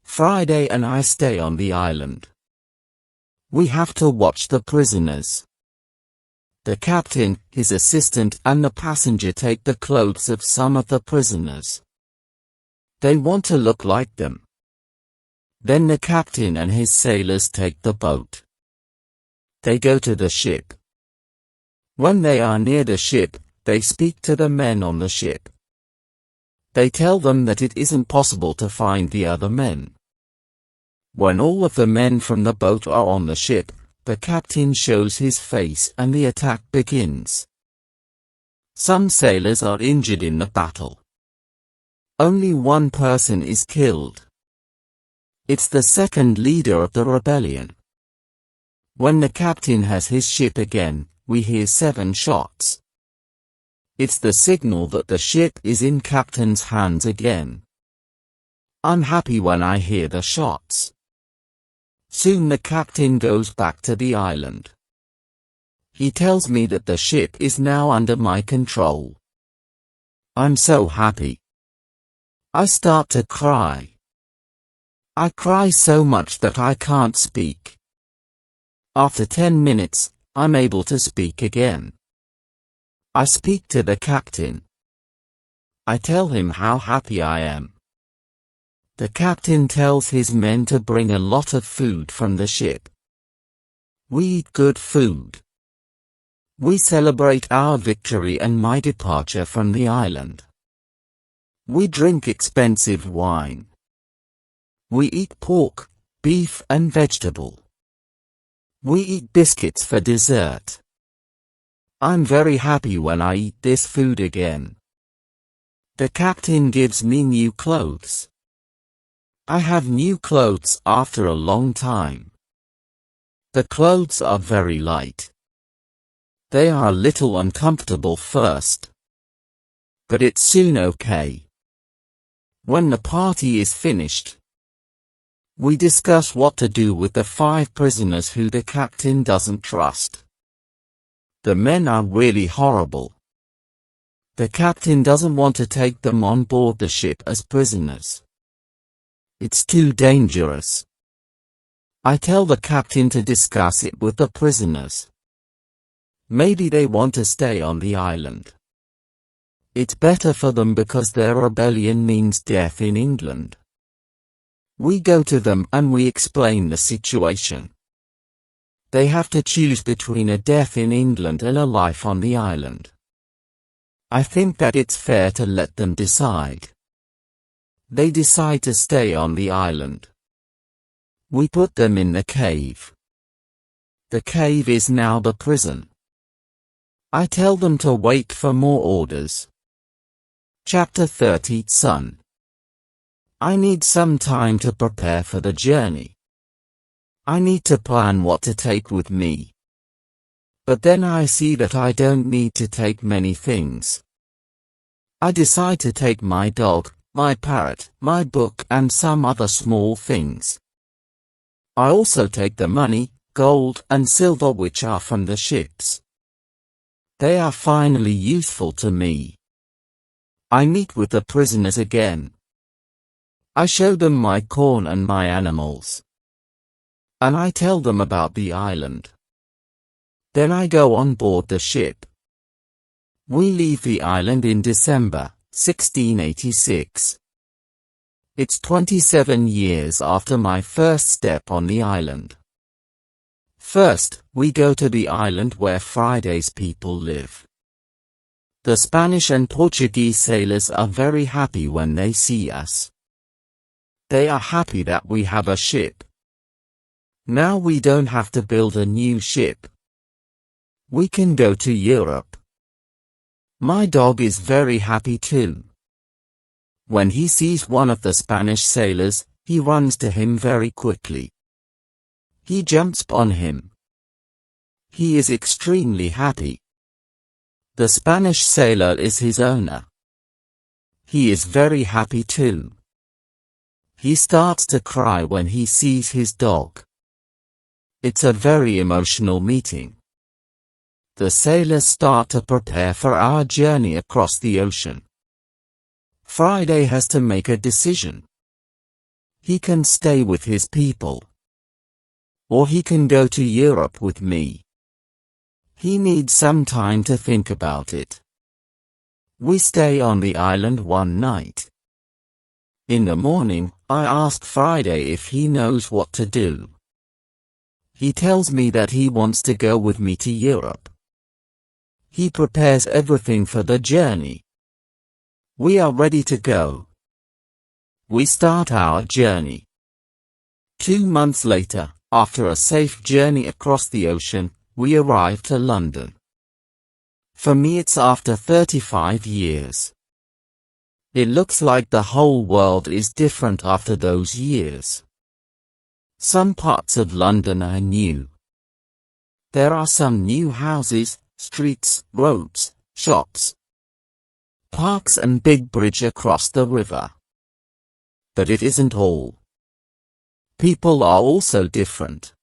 Friday and I stay on the island. We have to watch the prisoners. The captain, his assistant, and the passenger take the clothes of some of the prisoners. They want to look like them. Then the captain and his sailors take the boat. They go to the ship. When they are near the ship, they speak to the men on the ship. They tell them that it isn't possible to find the other men. When all of the men from the boat are on the ship, the captain shows his face and the attack begins. Some sailors are injured in the battle. Only 1 person is killed. It's the second leader of the rebellion. When the captain has his ship again, we hear 7 shots. It's the signal that the ship is in captain's hands again. I'm happy when I hear the shots. Soon the captain goes back to the island. He tells me that the ship is now under my control. I'm so happy. I start to cry. I cry so much that I can't speak. After 10 minutes, I'm able to speak again. I speak to the captain. I tell him how happy I am. The captain tells his men to bring a lot of food from the ship. We eat good food. We celebrate our victory and my departure from the island. We drink expensive wine. We eat pork, beef and vegetable. We eat biscuits for dessert. I'm very happy when I eat this food again. The captain gives me new clothes. I have new clothes after a long time. The clothes are very light. They are a little uncomfortable first, but it's soon okay. When the party is finished, we discuss what to do with the 5 prisoners who the captain doesn't trust. The men are really horrible. The captain doesn't want to take them on board the ship as prisoners. It's too dangerous. I tell the captain to discuss it with the prisoners. Maybe they want to stay on the island. It's better for them because their rebellion means death in England. We go to them and we explain the situation. They have to choose between a death in England and a life on the island. I think that it's fair to let them decide. They decide to stay on the island. We put them in the cave. The cave is now the prison. I tell them to wait for more orders. Chapter 30 Son. I need some time to prepare for the journey. I need to plan what to take with me. But then I see that I don't need to take many things. I decide to take my dog, my parrot, my book and some other small things. I also take the money, gold and silver which are from the ships. They are finally useful to me. I meet with the prisoners again. I show them my corn and my animals. And I tell them about the island. Then I go on board the ship. We leave the island in December 1686. It's 27 years after my first step on the island. First, we go to the island where Friday's people live. The Spanish and Portuguese sailors are very happy when they see us. They are happy that we have a ship. Now we don't have to build a new ship. We can go to Europe. My dog is very happy too. When he sees one of the Spanish sailors, he runs to him very quickly. He jumps on him. He is extremely happy. The Spanish sailor is his owner. He is very happy too. He starts to cry when he sees his dog. It's a very emotional meeting. The sailors start to prepare for our journey across the ocean. Friday has to make a decision. He can stay with his people. Or he can go to Europe with me. He needs some time to think about it. We stay on the island one night. In the morning, I ask Friday if he knows what to do. He tells me that he wants to go with me to Europe. He prepares everything for the journey. We are ready to go. We start our journey. 2 months later, after a safe journey across the ocean, we arrive to London. For me it's after 35 years. It looks like the whole world is different after those years. Some parts of London are new. There are some new houses, streets, roads, shops, parks and big bridge across the river. But it isn't all. People are also different.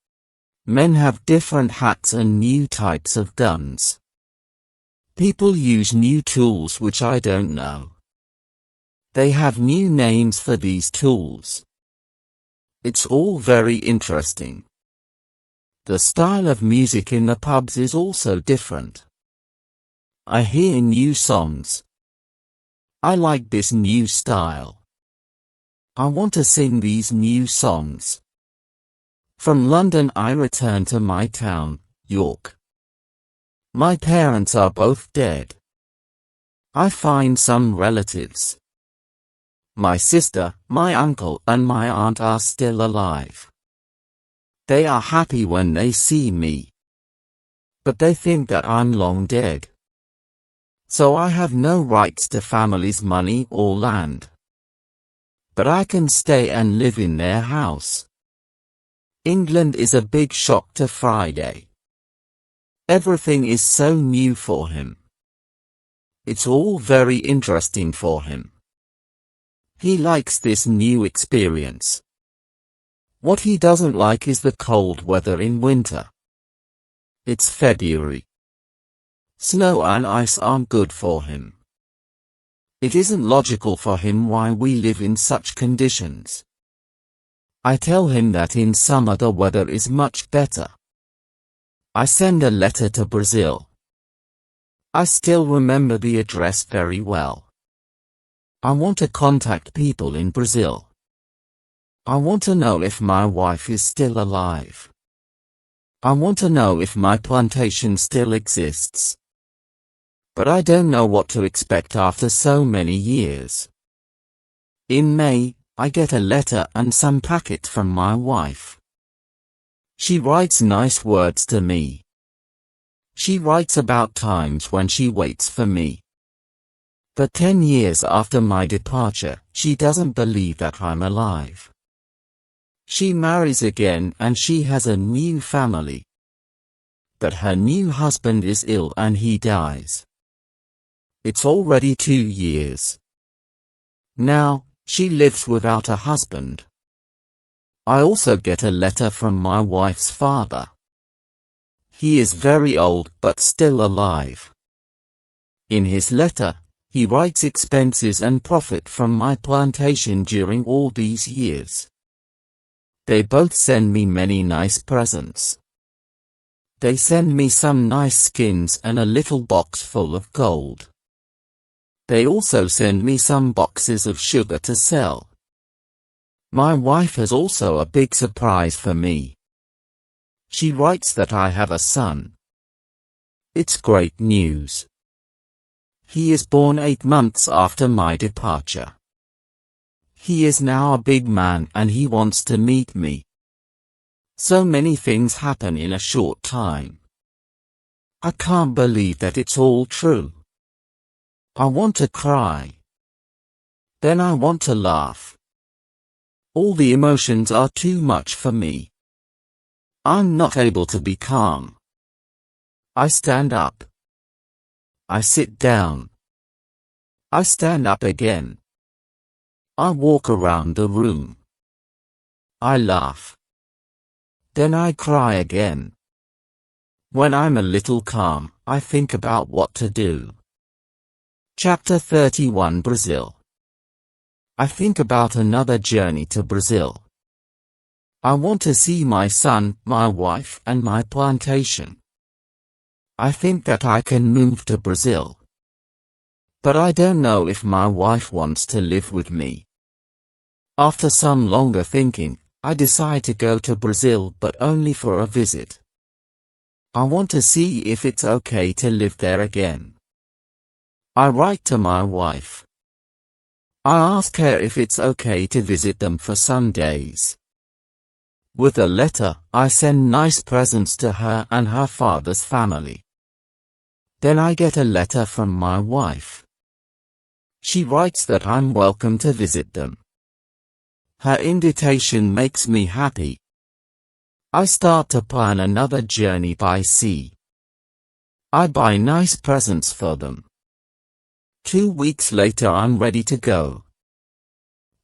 Men have different hats and new types of guns. People use new tools which I don't know. They have new names for these tools. It's all very interesting. The style of music in the pubs is also different. I hear new songs. I like this new style. I want to sing these new songs. From London I return to my town, York. My parents are both dead. I find some relatives. My sister, my uncle and my aunt are still alive. They are happy when they see me. But they think that I'm long dead. So I have no rights to family's money or land. But I can stay and live in their house. England is a big shock to Friday. Everything is so new for him. It's all very interesting for him. He likes this new experience. What he doesn't like is the cold weather in winter. It's February. Snow and ice aren't good for him. It isn't logical for him why we live in such conditions. I tell him that in summer the weather is much better. I send a letter to Brazil. I still remember the address very well. I want to contact people in Brazil. I want to know if my wife is still alive. I want to know if my plantation still exists. But I don't know what to expect after so many years. In May, I get a letter and some packet from my wife. She writes nice words to me. She writes about times when she waits for me. But 10 years after my departure, she doesn't believe that I'm alive. She marries again and she has a new family. But her new husband is ill and he dies. It's already 2 years. Now, she lives without a husband. I also get a letter from my wife's father. He is very old but still alive. In his letter, he writes expenses and profit from my plantation during all these years. They both send me many nice presents. They send me some nice skins and a little box full of gold. They also send me some boxes of sugar to sell. My wife has also a big surprise for me. She writes that I have a son. It's great news. He is born 8 months after my departure. He is now a big man and he wants to meet me. So many things happen in a short time. I can't believe that it's all true. I want to cry. Then I want to laugh. All the emotions are too much for me. I'm not able to be calm. I stand up. I sit down. I stand up again. I walk around the room. I laugh. Then I cry again. When I'm a little calm, I think about what to do. Chapter 31 Brazil. I think about another journey to Brazil. I want to see my son, my wife, and my plantation. I think that I can move to Brazil. But I don't know if my wife wants to live with me. After some longer thinking, I decide to go to Brazil but only for a visit. I want to see if it's okay to live there again. I write to my wife. I ask her if it's okay to visit them for some days. With a letter, I send nice presents to her and her father's family. Then I get a letter from my wife. She writes that I'm welcome to visit them. Her invitation makes me happy. I start to plan another journey by sea. I buy nice presents for them. 2 weeks later I'm ready to go.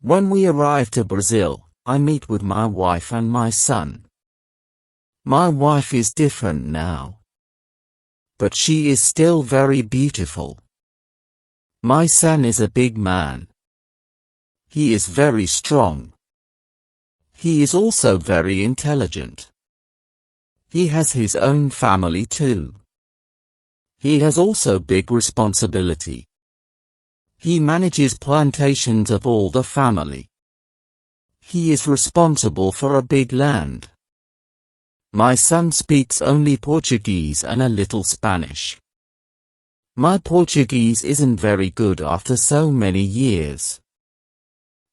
When we arrive to Brazil, I meet with my wife and my son. My wife is different now, but she is still very beautiful. My son is a big man. He is very strong. He is also very intelligent. He has his own family too. He has also big responsibility. He manages plantations of all the family. He is responsible for a big land. My son speaks only Portuguese and a little Spanish. My Portuguese isn't very good after so many years.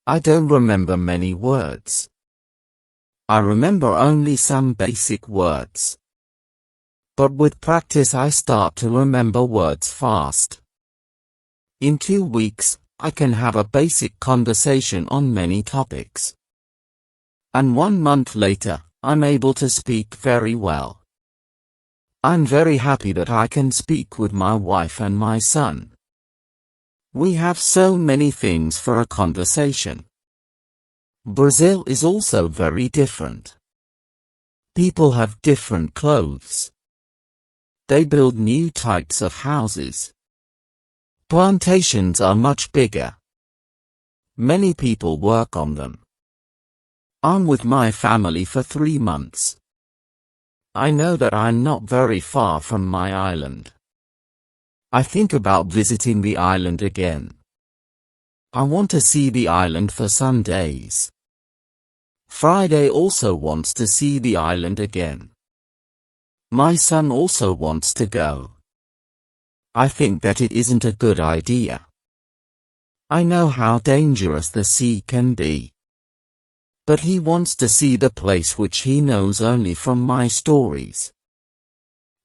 I don't remember many words. I remember only some basic words. But with practice I start to remember words fast. In 2 weeks, I can have a basic conversation on many topics. And 1 month later, I'm able to speak very well. I'm very happy that I can speak with my wife and my son. We have so many things for a conversation. Brazil is also very different. People have different clothes. They build new types of houses. Plantations are much bigger. Many people work on them. I'm with my family for 3 months. I know that I'm not very far from my island. I think about visiting the island again. I want to see the island for some days. Friday also wants to see the island again. My son also wants to go. I think that it isn't a good idea. I know how dangerous the sea can be. But he wants to see the place which he knows only from my stories.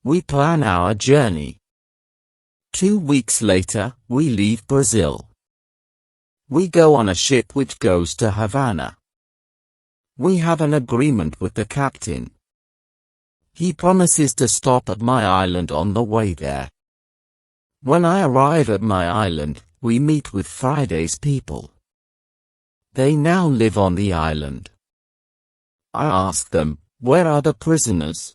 We plan our journey. 2 weeks later, we leave Brazil. We go on a ship which goes to Havana. We have an agreement with the captain. He promises to stop at my island on the way there. When I arrive at my island, we meet with Friday's people. They now live on the island. I ask them, where are the prisoners?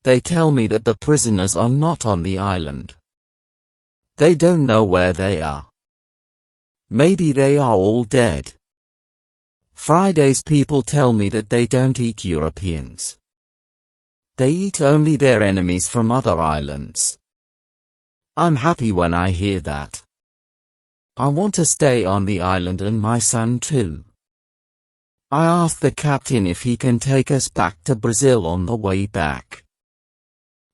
They tell me that the prisoners are not on the island. They don't know where they are. Maybe they are all dead. Friday's people tell me that they don't eat Europeans. They eat only their enemies from other islands. I'm happy when I hear that. I want to stay on the island and my son too. I ask the captain if he can take us back to Brazil on the way back.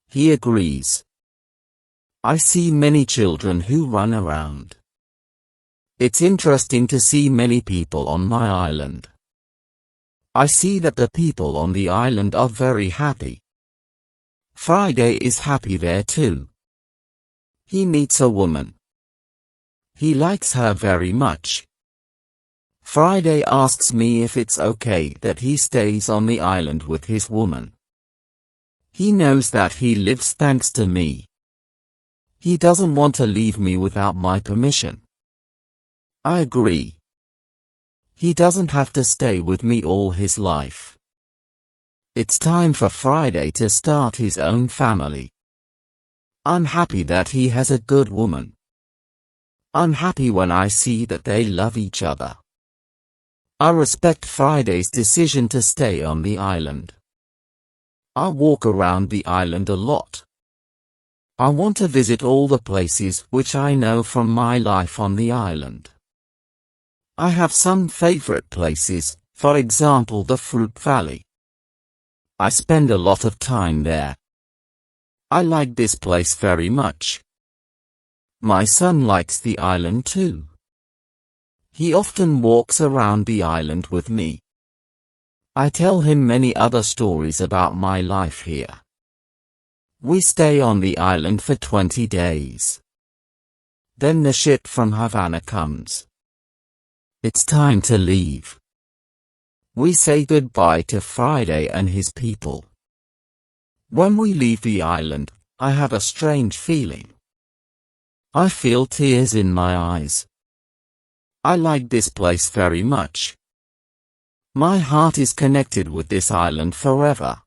He agrees. I see many children who run around. It's interesting to see many people on my island. I see that the people on the island are very happy. Friday is happy there too. He meets a woman. He likes her very much. Friday asks me if it's okay that he stays on the island with his woman. He knows that he lives thanks to me. He doesn't want to leave me without my permission. I agree. He doesn't have to stay with me all his life. It's time for Friday to start his own family. I'm happy that he has a good woman. I'm happy when I see that they love each other. I respect Friday's decision to stay on the island. I walk around the island a lot. I want to visit all the places which I know from my life on the island. I have some favorite places, for example the Fruit Valley. I spend a lot of time there. I like this place very much. My son likes the island too. He often walks around the island with me. I tell him many other stories about my life here. We stay on the island for 20 days. Then the ship from Havana comes. It's time to leave. We say goodbye to Friday and his people. When we leave the island, I have a strange feeling. I feel tears in my eyes. I like this place very much. My heart is connected with this island forever.